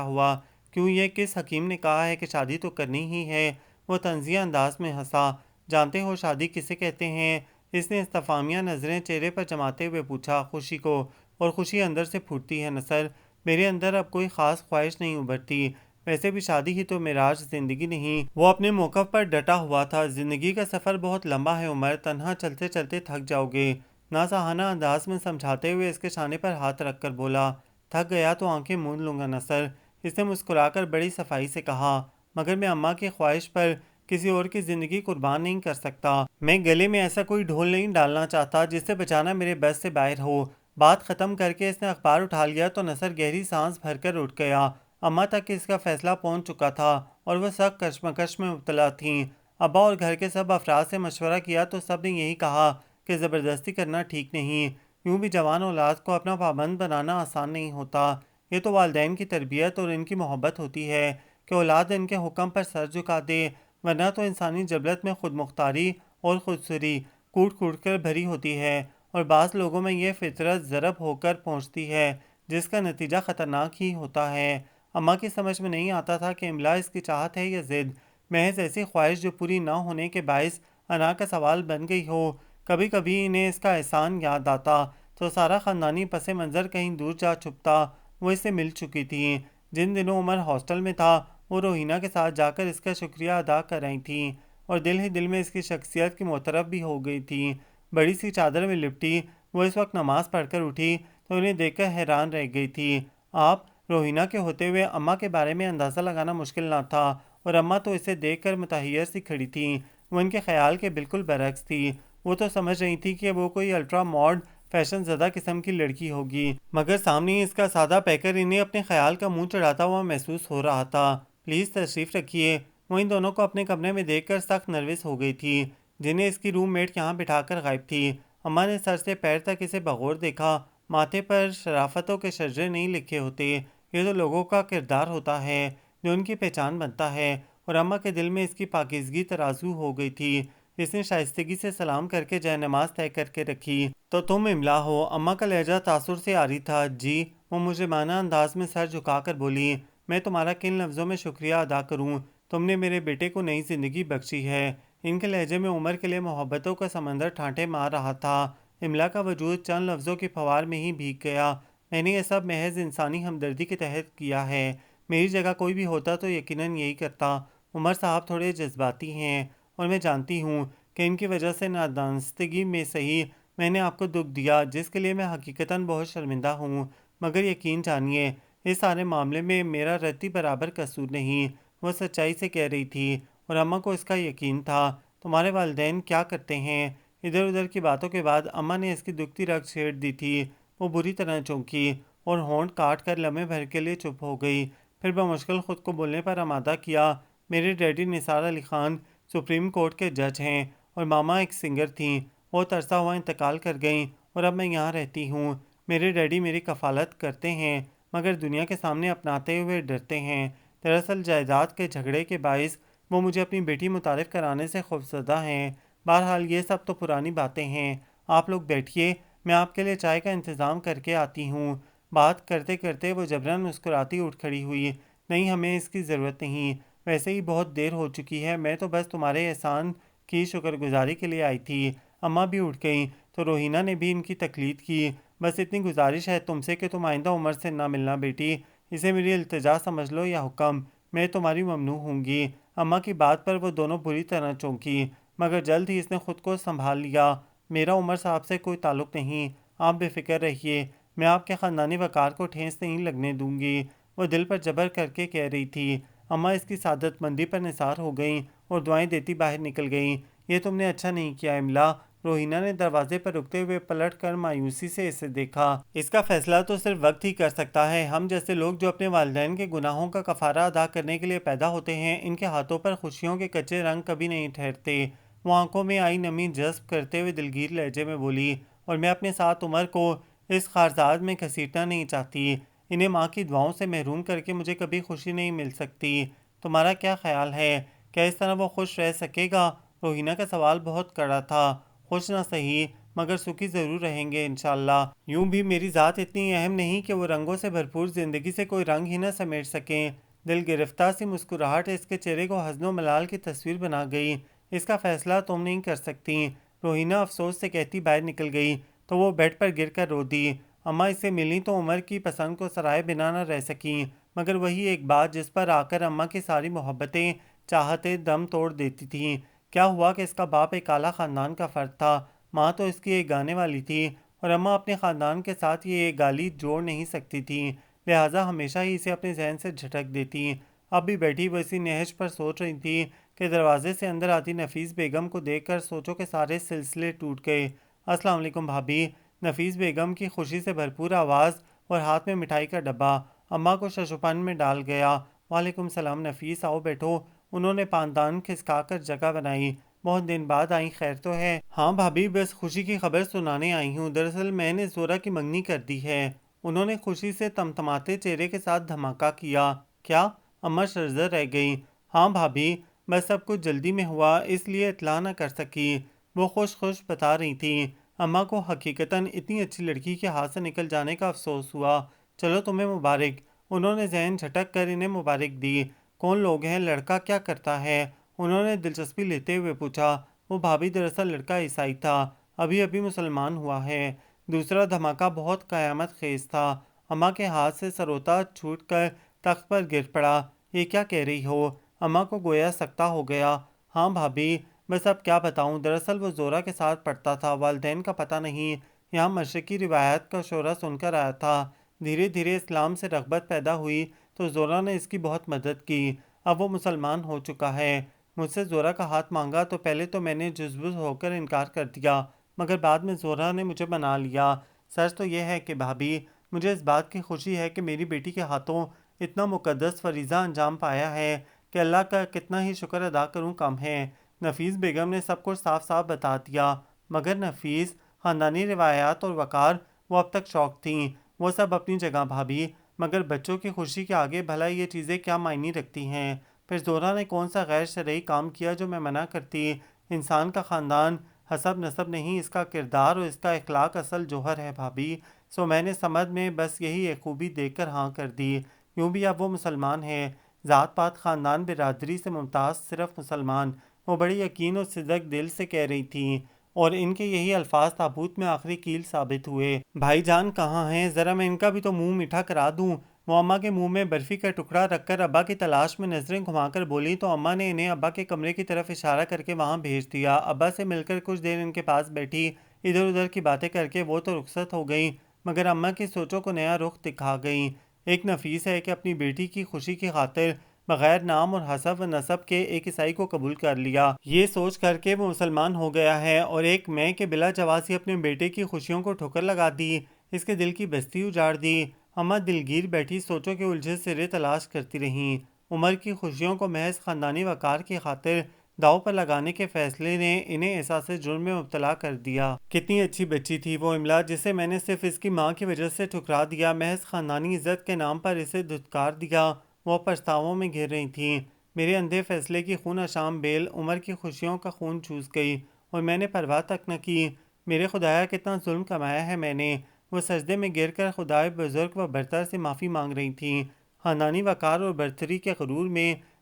ہوا۔ کیوں، یہ کس حکیم نے کہا ہے کہ شادی تو کرنی ہی ہے؟ وہ طنزیہ انداز میں ہنسا۔ جانتے ہو شادی کسے کہتے ہیں؟ اس نے استفہامیہ نظریں چہرے پر جماتے ہوئے پوچھا۔ خوشی کو، اور خوشی اندر سے پھوٹتی ہے نصر۔ میرے اندر اب کوئی خاص خواہش نہیں ابھرتی۔ ویسے بھی شادی ہی تو معراج زندگی نہیں۔ وہ اپنے موقف پر ڈٹا ہوا تھا۔ زندگی کا سفر بہت لمبا ہے عمر، تنہا چلتے چلتے تھک جاؤ گے۔ ناصحانہ انداز میں سمجھاتے ہوئے اس کے شانے پر ہاتھ رکھ کر بولا۔ تھک گیا تو آنکھیں موند لوں گا نصر، اس نے مسکرا کر بڑی صفائی سے کہا، مگر میں اماں کی خواہش پر کسی اور کی زندگی قربان نہیں کر سکتا۔ میں گلے میں ایسا کوئی ڈھول نہیں ڈالنا چاہتا جس سے بچانا میرے بس سے باہر ہو۔ بات ختم کر کے اس نے اخبار اٹھا لیا تو نصر گہری سانس بھر کر اٹھ گیا۔ اماں تک اس کا فیصلہ پہنچ چکا تھا اور وہ سخت کشمکش میں مبتلا تھیں۔ ابا اور گھر کے سب افراد سے مشورہ کیا تو سب نے یہی کہا کہ زبردستی کرنا ٹھیک نہیں۔ یوں بھی جوان اولاد کو اپنا پابند بنانا آسان نہیں ہوتا۔ یہ تو والدین کی تربیت اور ان کی محبت ہوتی ہے کہ اولاد ان کے حکم پر سر جھکا دے، ورنہ تو انسانی جبلت میں خود مختاری اور خودسری کوٹ کوٹ کر بھری ہوتی ہے، اور بعض لوگوں میں یہ فطرت ضرب ہو کر پہنچتی ہے جس کا نتیجہ خطرناک ہی ہوتا ہے۔ اماں کی سمجھ میں نہیں آتا تھا کہ املا اس کی چاہت ہے یا ضد، محض ایسی خواہش جو پوری نہ ہونے کے باعث انا کا سوال بن گئی ہو۔ کبھی کبھی انہیں اس کا احسان یاد آتا تو سارا خاندانی پس منظر کہیں دور جا چھپتا۔ وہ اس سے مل چکی تھیں۔ جن دنوں عمر ہاسٹل میں تھا وہ روہینہ کے ساتھ جا کر اس کا شکریہ ادا کر رہی تھیں اور دل ہی دل میں اس کی شخصیت کی معترف بھی ہو گئی تھیں۔ بڑی سی چادر میں لپٹی وہ اس وقت نماز پڑھ کر اٹھی تو انہیں دیکھ کر حیران رہ گئی تھی۔ آپ روہینہ کے ہوتے ہوئے اماں کے بارے میں اندازہ لگانا مشکل نہ تھا، اور اماں تو اسے دیکھ کر متحیر سی کھڑی تھیں۔ وہ ان کے خیال کے بالکل برعکس تھی۔ وہ تو سمجھ رہی تھی کہ وہ کوئی الٹرا ماڈ فیشن زدہ قسم کی لڑکی ہوگی، مگر سامنے اس کا سادہ پیکر انہیں اپنے خیال کا منہ چڑھاتا ہوا محسوس ہو رہا تھا۔ پلیز تشریف رکھیے۔ وہ ان دونوں کو اپنے کمرے میں دیکھ کر سخت نروس ہو گئی تھی، جنہیں اس کی روم میٹ یہاں بٹھا کر غائب تھی۔ اماں نے سر سے پیر تک اسے بغور دیکھا۔ ماتھے پر شرافتوں کے شجرے نہیں لکھے ہوتے، یہ تو لوگوں کا کردار ہوتا ہے جو ان کی پہچان بنتا ہے، اور اماں کے دل میں اس کی پاکیزگی ترازو ہو گئی تھی۔ اس نے شائستگی سے سلام کر کے جے نماز طے کر کے رکھی۔ تو تم املا ہو؟ اماں کا لہجہ تاثر سے آ رہی تھا۔ جی، وہ مجرمانہ انداز میں سر جھکا کر بولی۔ میں تمہارا کن لفظوں میں شکریہ ادا کروں؟ تم نے میرے بیٹے کو نئی زندگی بخشی ہے۔ ان کے لہجے میں عمر کے لیے محبتوں کا سمندر ٹھانٹے مار رہا تھا۔ املا کا وجود چند لفظوں کے فوار میں ہی بھیگ گیا۔ میں نے یہ سب محض انسانی ہمدردی کے تحت کیا ہے۔ میری جگہ کوئی بھی ہوتا تو یقیناً یہی کرتا۔ عمر صاحب تھوڑے جذباتی ہیں اور میں جانتی ہوں کہ ان کی وجہ سے نادانستگی میں صحیح میں نے آپ کو دکھ دیا، جس کے لیے میں حقیقتاً بہت شرمندہ ہوں، مگر یقین جانیے اس سارے معاملے میں میرا رتی برابر قصور نہیں۔ وہ سچائی سے کہہ رہی تھی اور اماں کو اس کا یقین تھا۔ تمہارے والدین کیا کرتے ہیں؟ ادھر ادھر کی باتوں کے بعد اماں نے اس کی دکھتی رگ چھیڑ دی تھی۔ وہ بری طرح چونکی اور ہونٹ کاٹ کر لمحے بھر کے لیے چپ ہو گئی، پھر بمشکل خود کو بولنے پر آمادہ کیا۔ میرے ڈیڈی نثار علی خان سپریم کورٹ کے جج ہیں اور ماما ایک سنگر تھیں۔ وہ ترسا ہوا انتقال کر گئیں اور اب میں یہاں رہتی ہوں۔ میرے ڈیڈی میری کفالت کرتے ہیں مگر دنیا کے سامنے اپناتے ہوئے ڈرتے ہیں۔ دراصل جائیداد کے جھگڑے کے باعث وہ مجھے اپنی بیٹی متعارف کرانے سے خوفزدہ ہیں۔ بہرحال یہ سب تو پرانی باتیں ہیں۔ آپ لوگ بیٹھیے، میں آپ کے لیے چائے کا انتظام کر کے آتی ہوں۔ بات کرتے کرتے وہ جبراً مسکراتی اٹھ کھڑی ہوئی۔ نہیں، ہمیں اس کی ضرورت نہیں، ویسے ہی بہت دیر ہو چکی ہے، میں تو بس تمہارے احسان کی شکر گزاری کے لیے آئی تھی۔ اماں بھی اٹھ گئیں تو روہینہ نے بھی ان کی تقلید کی۔ بس اتنی گزارش ہے تم سے کہ تم آئندہ عمر سے نہ ملنا بیٹی، اسے میری التجا سمجھ لو یا حکم، میں تمہاری ممنوع ہوں گی۔ اماں کی بات پر وہ دونوں بری طرح چونکی، مگر جلد ہی اس نے خود کو سنبھال لیا۔ میرا عمر صاحب سے کوئی تعلق نہیں، آپ بے فکر رہیے، میں آپ کے خاندانی وقار کو ٹھیس نہیں لگنے دوں گی۔ وہ دل پر جبر کر کے کہہ رہی تھی۔ اماں اس کی سعادت مندی پر نثار ہو گئیں اور دعائیں دیتی باہر نکل گئیں۔ یہ تم نے اچھا نہیں کیا املا۔ روہینہ نے دروازے پر رکتے ہوئے پلٹ کر مایوسی سے اسے دیکھا۔ اس کا فیصلہ تو صرف وقت ہی کر سکتا ہے۔ ہم جیسے لوگ جو اپنے والدین کے گناہوں کا کفارہ ادا کرنے کے لیے پیدا ہوتے ہیں، ان کے ہاتھوں پر خوشیوں کے کچے رنگ کبھی نہیں ٹھہرتے۔ وہ آنکھوں میں آئی نمی جذب کرتے ہوئے دلگیر لہجے میں بولی، اور میں اپنے ساتھ عمر کو اس خارزاد میں گھسیٹنا نہیں چاہتی۔ انہیں ماں کی دعاؤں سے محروم کر کے مجھے کبھی خوشی نہیں مل سکتی۔ تمہارا کیا خیال ہے؟ کیا اس طرح وہ خوش رہ سکے گا؟ روہینہ کا سوال بہت کڑا تھا۔ خوش نہ صحیح مگر سکھی ضرور رہیں گے انشاءاللہ۔ یوں بھی میری ذات اتنی اہم نہیں کہ وہ رنگوں سے بھرپور زندگی سے کوئی رنگ ہی نہ سمیٹ سکیں۔ دل گرفتہ سی مسکراہٹ اس کے چہرے کو حزن و ملال کی تصویر بنا گئی۔ اس کا فیصلہ تم نہیں کر سکتی، روہینہ افسوس سے کہتی باہر نکل گئی تو وہ بیڈ پر گر کر رو دی۔ اماں اس سے ملیں تو عمر کی پسند کو سرائے بنا نہ رہ سکیں، مگر وہی ایک بات جس پر آ کر اماں کی ساری محبتیں چاہتے دم توڑ دیتی تھیں۔ کیا ہوا کہ اس کا باپ ایک اعلیٰ خاندان کا فرد تھا، ماں تو اس کی ایک گانے والی تھی، اور اماں اپنے خاندان کے ساتھ یہ ایک گالی جوڑ نہیں سکتی تھیں، لہٰذا ہمیشہ ہی اسے اپنے ذہن سے جھٹک دیتی۔ اب بھی بیٹھی وہ اسی نہج پر سوچ رہی تھی کہ دروازے سے اندر آتی نفیس بیگم کو دیکھ کر سوچوں کے سارے سلسلے ٹوٹ گئے۔ السلام علیکم بھابی۔ نفیس بیگم کی خوشی سے بھرپور آواز اور ہاتھ میں مٹھائی کا ڈبہ اماں کو ششوپن میں ڈال گیا۔ وعلیکم السلام نفیس، آؤ بیٹھو۔ انہوں نے پاندان کھسکا کر جگہ بنائی۔ بہت دن بعد آئیں، خیر تو ہے؟ ہاں بھابی، بس خوشی کی خبر سنانے آئی ہوں۔ دراصل میں نے زورا کی منگنی کر دی ہے۔ انہوں نے خوشی سے تمتماتے چہرے کے ساتھ دھماکہ کیا۔ کیا؟ اماں شرزر رہ گئیں۔ ہاں بھابی، بس سب کچھ جلدی میں ہوا اس لیے اطلاع نہ کر سکی، وہ خوش خوش بتا رہی تھیں۔ اماں کو حقیقتاً اتنی اچھی لڑکی کے ہاتھ سے نکل جانے کا افسوس ہوا۔ چلو تمہیں مبارک۔ انہوں نے ذہن جھٹک کر انہیں مبارک دی۔ کون لوگ ہیں؟ لڑکا کیا کرتا ہے؟ انہوں نے دلچسپی لیتے ہوئے پوچھا۔ وہ بھابی، دراصل لڑکا عیسائی تھا، ابھی ابھی مسلمان ہوا ہے۔ دوسرا دھماکہ بہت قیامت خیز تھا۔ اماں کے ہاتھ سے سروتا چھوٹ کر تخت پر گر پڑا۔ یہ کیا کہہ رہی ہو؟ اماں کو گویا سکتہ ہو گیا۔ ہاں بھابی، بس اب کیا بتاؤں، دراصل وہ زورا کے ساتھ پڑھتا تھا، والدین کا پتہ نہیں، یہاں مشرقی روایات کا شعرہ سن کر آیا تھا۔ دھیرے دھیرے اسلام سے رغبت پیدا ہوئی تو زورا نے اس کی بہت مدد کی۔ اب وہ مسلمان ہو چکا ہے۔ مجھ سے زورا کا ہاتھ مانگا تو پہلے تو میں نے جزبز ہو کر انکار کر دیا، مگر بعد میں زورا نے مجھے منا لیا۔ سچ تو یہ ہے کہ بھابی، مجھے اس بات کی خوشی ہے کہ میری بیٹی کے ہاتھوں اتنا مقدس فریضہ انجام پایا ہے کہ اللہ کا کتنا ہی شکر ادا کروں کم ہے۔ نفیس بیگم نے سب کچھ صاف صاف بتا دیا۔ مگر نفیس، خاندانی روایات اور وقار وہ اب تک شوق تھیں، وہ سب اپنی جگہ بھابی، مگر بچوں کی خوشی کے آگے بھلا یہ چیزیں کیا معنی رکھتی ہیں؟ پھر زورا نے کون سا غیر شرعی کام کیا جو میں منع کرتی؟ انسان کا خاندان حسب نسب نہیں، اس کا کردار اور اس کا اخلاق اصل جوہر ہے بھابی۔ سو میں نے سمجھ میں بس یہی ایک خوبی دیکھ کر ہاں کر دی۔ یوں بھی اب وہ مسلمان ہے، ذات پات خاندان برادری سے ممتاز صرف مسلمان۔ وہ بڑی یقین اور صدق دل سے کہہ رہی تھیں۔ اور ان کے یہی الفاظ تابوت میں آخری کیل ثابت ہوئے۔ بھائی جان کہاں ہیں؟ ذرا میں ان کا بھی تو منہ میٹھا کرا دوں۔ وہ اماں کے منہ میں برفی کا ٹکڑا رکھ کر ابا کی تلاش میں نظریں گھما کر بولی تو اماں نے انہیں ابا کے کمرے کی طرف اشارہ کر کے وہاں بھیج دیا۔ ابا سے مل کر کچھ دیر ان کے پاس بیٹھی، ادھر ادھر کی باتیں کر کے وہ تو رخصت ہو گئیں، مگر اماں کی سوچوں کو نیا رخ دکھا گئیں۔ ایک نفیس ہے کہ اپنی بیٹی کی خوشی کی خاطر بغیر نام اور حسب و نسب کے ایک عیسائی کو قبول کر لیا، یہ سوچ کر کے وہ مسلمان ہو گیا ہے، اور ایک میں کہ بلا جواز ہی اپنے بیٹے کی خوشیوں کو ٹھوکر لگا دی، اس کے دل کی بستی اجاڑ دی۔ اماں دلگیر بیٹھی سوچوں کے الجھے سرے تلاش کرتی رہیں۔ عمر کی خوشیوں کو محض خاندانی وقار کی خاطر داؤ پر لگانے کے فیصلے نے انہیں احساس جرم میں مبتلا کر دیا۔ کتنی اچھی بچی تھی وہ املا، جسے میں نے صرف اس کی ماں کی وجہ سے ٹھکرا دیا، محض خاندانی عزت کے نام پر اسے دھتکار دیا۔ وہ پچھتاووں میں گھر رہی تھیں۔ میرے اندھے فیصلے کی خون اشام بیل عمر کی خوشیوں کا خون چوس گئی، اور میں نے پرواہ تک نہ کی۔ میرے خدایا کتنا ظلم کمایا ہے میں نے۔ وہ سجدے میں گر کر خدائے بزرگ و برتر سے معافی مانگ رہی تھیں۔ خاندانی وقار اور برتری کے غرور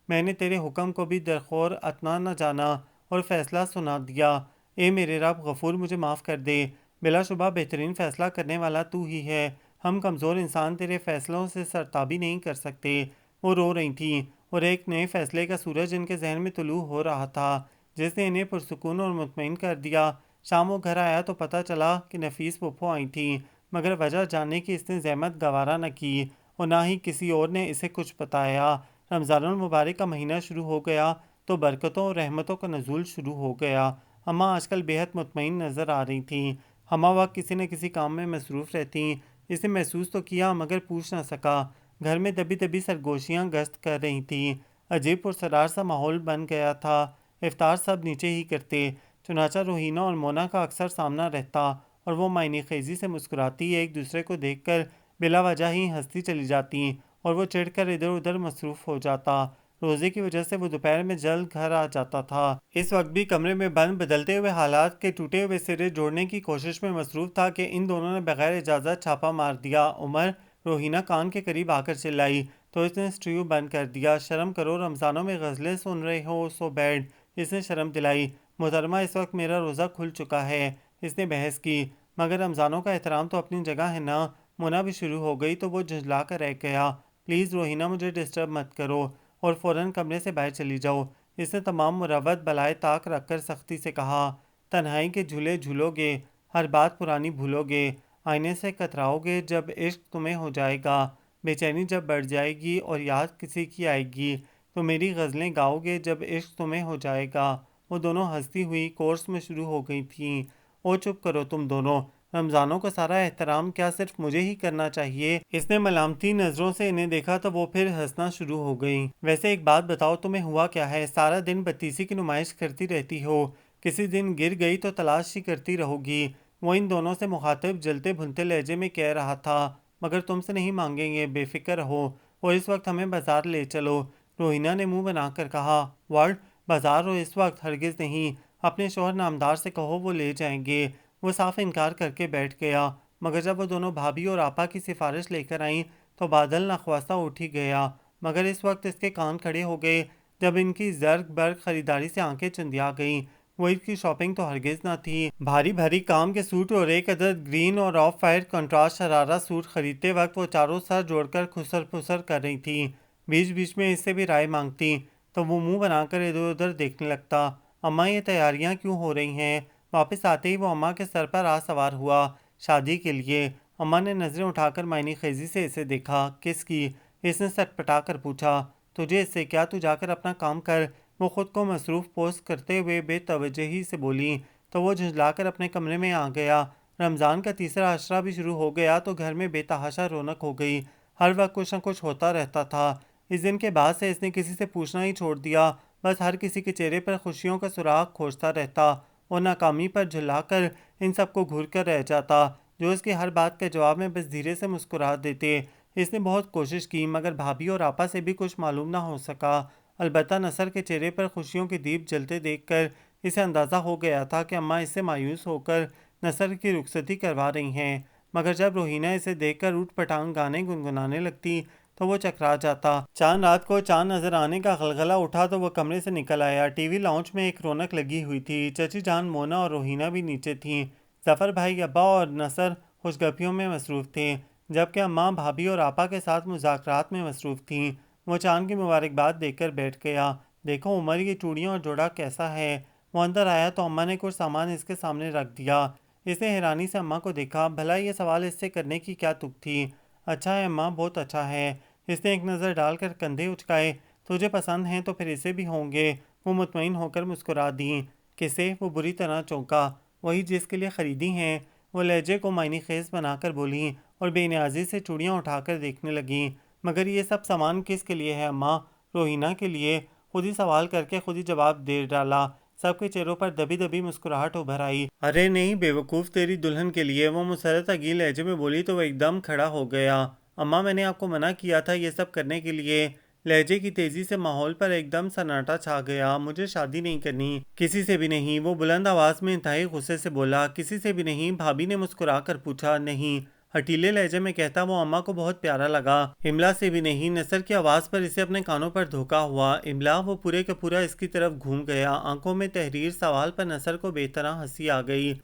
میں نے تیرے حکم کو بھی درخور اتنا نہ جانا اور فیصلہ سنا دیا۔ اے میرے رب غفور، مجھے معاف کر دے۔ بلا شبہ بہترین فیصلہ کرنے والا تو ہی ہے، ہم کمزور انسان تیرے فیصلوں سے سرتابی نہیں کر سکتے۔ وہ رو رہی تھیں، اور ایک نئے فیصلے کا سورج ان کے ذہن میں طلوع ہو رہا تھا، جس نے انہیں پرسکون اور مطمئن کر دیا۔ شام وہ گھر آیا تو پتہ چلا کہ نفیس پھوپھو آئی تھیں، مگر وجہ جاننے کی اس نے زحمت گوارا نہ کی، اور نہ ہی کسی اور نے اسے کچھ بتایا۔ رمضان المبارک کا مہینہ شروع ہو گیا تو برکتوں اور رحمتوں کا نزول شروع ہو گیا۔ اماں آج کل بے حد مطمئن نظر آ رہی تھیں، ہمہ وقت کسی نہ کسی کام میں مصروف رہتیں۔ اس نے محسوس تو کیا مگر پوچھ نہ سکا۔ گھر میں دبی دبی سرگوشیاں گشت کر رہی تھیں، عجیب پرسرار سا ماحول بن گیا تھا۔ افطار سب نیچے ہی کرتے، چنانچہ روحینہ اور مونا کا اکثر سامنا رہتا، اور وہ معنی خیزی سے مسکراتی ایک دوسرے کو دیکھ کر بلا وجہ ہی ہنستی چلی جاتی، اور وہ چڑھ کر ادھر ادھر مصروف ہو جاتا۔ روزے کی وجہ سے وہ دوپہر میں جلد گھر آ جاتا تھا، اس وقت بھی کمرے میں بند بدلتے ہوئے حالات کے ٹوٹے ہوئے سرے جوڑنے کی کوشش میں مصروف تھا کہ ان دونوں نے بغیر اجازت چھاپا مار دیا۔ عمر، روحینہ کان کے قریب آ کر چلائی تو اس نے سٹریو بند کر دیا۔ شرم کرو، رمضانوں میں غزلیں سن رہے ہو سو بیٹھ، اس نے شرم دلائی۔ محترمہ، اس وقت میرا روزہ کھل چکا ہے، اس نے بحث کی، مگر رمضانوں کا احترام تو اپنی جگہ ہے نا۔ مونا بھی شروع ہو گئی تو وہ جھنجلا کر رہ گیا۔ پلیز روحینہ، مجھے ڈسٹرب مت کرو، اور فوراً کمرے سے باہر چلی جاؤ، اس نے تمام مروت بالائے طاق رکھ کر سختی سے کہا۔ تنہائی کے جھولے جھولو گے، ہر بات پرانی بھولو گے، آئینے سے کتراؤ گے جب عشق تمہیں ہو جائے گا، بے چینی جب بڑھ جائے گی اور یاد کسی کی آئے گی تو میری غزلیں گاؤ گے جب عشق تمہیں ہو جائے گا۔ وہ دونوں ہنستی ہوئی کورس میں شروع ہو گئی تھیں۔ او چپ کرو تم دونوں، رمضانوں کا سارا احترام کیا صرف مجھے ہی کرنا چاہیے؟ اس نے ملامتی نظروں سے انہیں دیکھا تو وہ پھر ہنسنا شروع ہو گئیں۔ ویسے ایک بات بتاؤ، تمہیں ہوا کیا ہے؟ سارا دن بدتیسی کی نمائش کرتی رہتی ہو، کسی دن گر گئی تو تلاش ہی کرتی رہو گی۔ وہ ان دونوں سے مخاطب جلتے بھنتے لہجے میں کہہ رہا تھا، مگر تم سے نہیں مانگیں گے، بے فکر رہو، اور اس وقت ہمیں بازار لے چلو۔ روحینہ نے منہ بنا کر کہا، واٹ، بازار ہو اس وقت؟ ہرگز نہیں، اپنے شوہر نامدار سے کہو وہ لے جائیں گے۔ وہ صاف انکار کر کے بیٹھ گیا، مگر جب وہ دونوں بھابھی اور آپا کی سفارش لے کر آئیں تو بادل نخواستہ اٹھ ہی گیا، مگر اس وقت اس کے کان کھڑے ہو گئے جب ان کی زرق برق خریداری سے آنکھیں چندیا گئیں۔ وہ عید کی شاپنگ تو ہرگز نہ تھی۔ بھاری بھاری کام کے سوٹ اور ایک عدد گرین اور off white contrast sharara suit خریدتے وقت وہ چاروں سر جوڑ کر خسر پھسر کر رہی تھیں۔ بیچ بیچ میں اس سے بھی رائے مانگتی تو وہ منہ بنا کر ادھر ادھر دیکھنے لگتا۔ اماں، یہ تیاریاں کیوں ہو رہی ہیں؟ واپس آتے ہی وہ اماں کے سر پر سوار ہوا، شادی کے لیے۔ اماں نے نظریں اٹھا کر معنی خیزی سے اسے دیکھا۔ کس کی؟ اس نے سٹ پٹا کر پوچھا۔ تجھے اس سے کیا، تو جا کر اپنا کام کر۔ وہ خود کو مصروف پوسٹ کرتے ہوئے بے توجہی سے بولی تو وہ جھنجلا کر اپنے کمرے میں آ گیا۔ رمضان کا تیسرا عشرہ بھی شروع ہو گیا تو گھر میں بے تحاشا رونق ہو گئی، ہر وقت کچھ نہ کچھ ہوتا رہتا تھا۔ اس دن کے بعد سے اس نے کسی سے پوچھنا ہی چھوڑ دیا، بس ہر کسی کے چہرے پر خوشیوں کا سراغ کھوجتا رہتا اور ناکامی پر جھلا کر ان سب کو گھور کر رہ جاتا، جو اس کی ہر بات کے جواب میں بس دھیرے سے مسکرا دیتے۔ اس نے بہت کوشش کی مگر بھابھی اور آپا سے بھی کچھ معلوم نہ ہو سکا، البتہ نصر کے چہرے پر خوشیوں کے دیپ جلتے دیکھ کر اسے اندازہ ہو گیا تھا کہ اماں اس سے مایوس ہو کر نصر کی رخصتی کروا رہی ہیں، مگر جب روحینہ اسے دیکھ کر اوٹ پٹانگ گانے گنگنانے لگتی تو وہ چکرا جاتا۔ چاند رات کو چاند نظر آنے کا غلغلہ اٹھا تو وہ کمرے سے نکل آیا۔ ٹی وی لاؤنج میں ایک رونق لگی ہوئی تھی۔ چچی جان مونا اور روہینہ بھی نیچے تھیں۔ ظفر بھائی، ابا اور نصر خوش گپیوں میں مصروف تھے، جبکہ اماں، بھابھی اور آپا کے ساتھ مذاکرات میں مصروف تھیں۔ وہ چاند کی مبارکباد دیکھ کر بیٹھ گیا۔ دیکھو عمر، یہ چوڑیاں اور جوڑا کیسا ہے؟ وہ اندر آیا تو اماں نے کچھ سامان اس کے سامنے رکھ دیا۔ اس نے حیرانی سے اماں کو دیکھا۔ بھلا یہ سوال اس سے کرنے کی کیا تک تھی؟ اچھا ہے اماں، بہت اچھا ہے۔ اس نے ایک نظر ڈال کر کندھے اچکائے۔ تجھے پسند ہیں تو پھر اسے بھی ہوں گے۔ وہ مطمئن ہو کر مسکرا دیں۔ کسے؟ وہ بری طرح چونکا۔ وہی جس کے لیے خریدی ہیں۔ وہ لہجے کو معنی خیز بنا کر بولیں اور بے نیازی سے چوڑیاں اٹھا کر دیکھنے لگیں۔ مگر یہ سب سامان کس کے لیے ہے اماں؟ روہینہ کے لیے۔ خود ہی سوال کر کے خود ہی جواب دے ڈالا۔ سب کے چہروں پر دبی دبی مسکراہٹ ابھر آئی۔ ارے نہیں بے وقوف، تیری دلہن کے لیے، وہ مسرت اگی لہجے میں بولی تو وہ ایک دم کھڑا ہو گیا۔ اماں، میں نے آپ کو منع کیا تھا یہ سب کرنے کے لیے۔ لہجے کی تیزی سے ماحول پر ایک دم سناٹا چھا گیا۔ مجھے شادی نہیں کرنی، کسی سے بھی نہیں۔ وہ بلند آواز میں انتہائی غصے سے بولا۔ کسی سے بھی نہیں؟ بھابھی نے مسکرا کر پوچھا۔ نہیں، ہٹیلے لہجے میں کہتا وہ اماں کو بہت پیارا لگا۔ املا سے بھی نہیں؟ نثر کی آواز پر اسے اپنے کانوں پر دھوکا ہوا۔ املا؟ وہ پورے کا پورا اس کی طرف گھوم گیا۔ آنکھوں میں تحریر۔ سوال پر نثر کو بے طرح ہنسی آ گئی۔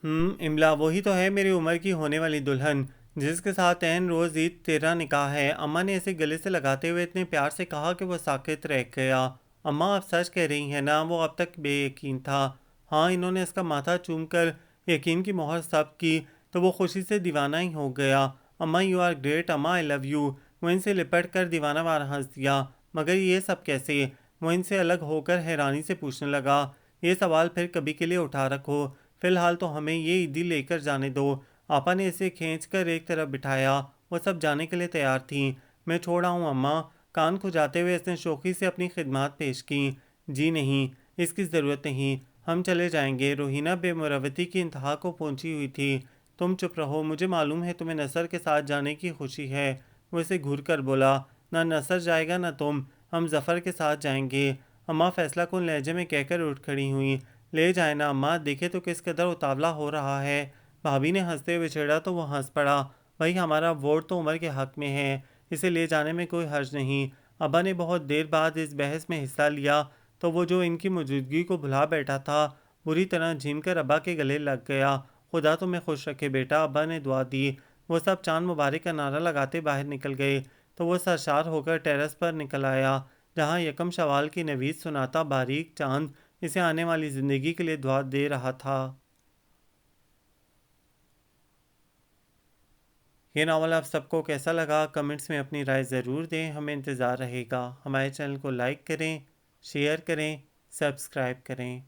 املا وہی تو ہے میری عمر کی ہونے والی دلہن، جس کے ساتھ عین روز عید تیرا نکاح ہے۔ اماں نے اسے گلے سے لگاتے ہوئے اتنے پیار سے کہا کہ وہ ساکت رہ گیا۔ اماں آپ سچ کہہ رہی ہیں نا؟ وہ اب تک بے یقین تھا۔ ہاں۔ انہوں نے اس کا ماتھا چوم کر یقین کی مہر ثبت کی تو وہ خوشی سے دیوانہ ہی ہو گیا۔ اماں یو آر گریٹ، اماں آئی لو یو۔ وہ ان سے لپٹ کر دیوانہ وار ہنس دیا۔ مگر یہ سب کیسے؟ وہ ان سے الگ ہو کر حیرانی سے پوچھنے لگا۔ یہ سوال پھر کبھی کے لیے اٹھا رکھو، فی الحال تو ہمیں یہ عیدی لے کر جانے دو۔ آپا نے اسے کھینچ کر ایک طرف بٹھایا۔ وہ سب جانے کے لیے تیار تھیں۔ میں چھوڑ آؤں اماں؟ کان کھجاتے ہوئے اس نے شوخی سے اپنی خدمات پیش کیں۔ جی نہیں، اس کی ضرورت نہیں، ہم چلے جائیں گے۔ روہینہ بے مروتی کی انتہا کو پہنچی ہوئی تھی۔ تم چپ رہو، مجھے معلوم ہے تمہیں نصر کے ساتھ جانے کی خوشی ہے۔ وہ اسے گھور کر بولا۔ نہ نصر جائے گا نہ تم، ہم ظفر کے ساتھ جائیں گے۔ اماں فیصلہ کن لہجے میں کہہ کر اٹھ کھڑی ہوئیں۔ لے جائیں نا اماں، دیکھے تو کس قدر اتاولا ہو رہا ہے۔ بھابھی نے ہنستے ہوئے چھیڑا تو وہ ہنس پڑا۔ بھائی ہمارا ووٹ تو عمر کے حق میں ہے، اسے لے جانے میں کوئی حرج نہیں۔ ابا نے بہت دیر بعد اس بحث میں حصہ لیا تو وہ جو ان کی موجودگی کو بھلا بیٹھا تھا بری طرح جھم کر ابا کے گلے لگ گیا۔ خدا تمہیں خوش رکھے بیٹا، ابا نے دعا دی۔ وہ سب چاند مبارک کا نعرہ لگاتے باہر نکل گئے تو وہ سرشار ہو کر ٹیرس پر نکل آیا، جہاں یکم شوال کی نوید سناتا باریک چاند اسے آنے والی زندگی کے لیے دعا دے رہا تھا۔ یہ ناول آپ سب کو کیسا لگا؟ کمنٹس میں اپنی رائے ضرور دیں، ہمیں انتظار رہے گا۔ ہمارے چینل کو لائک کریں، شیئر کریں، سبسکرائب کریں۔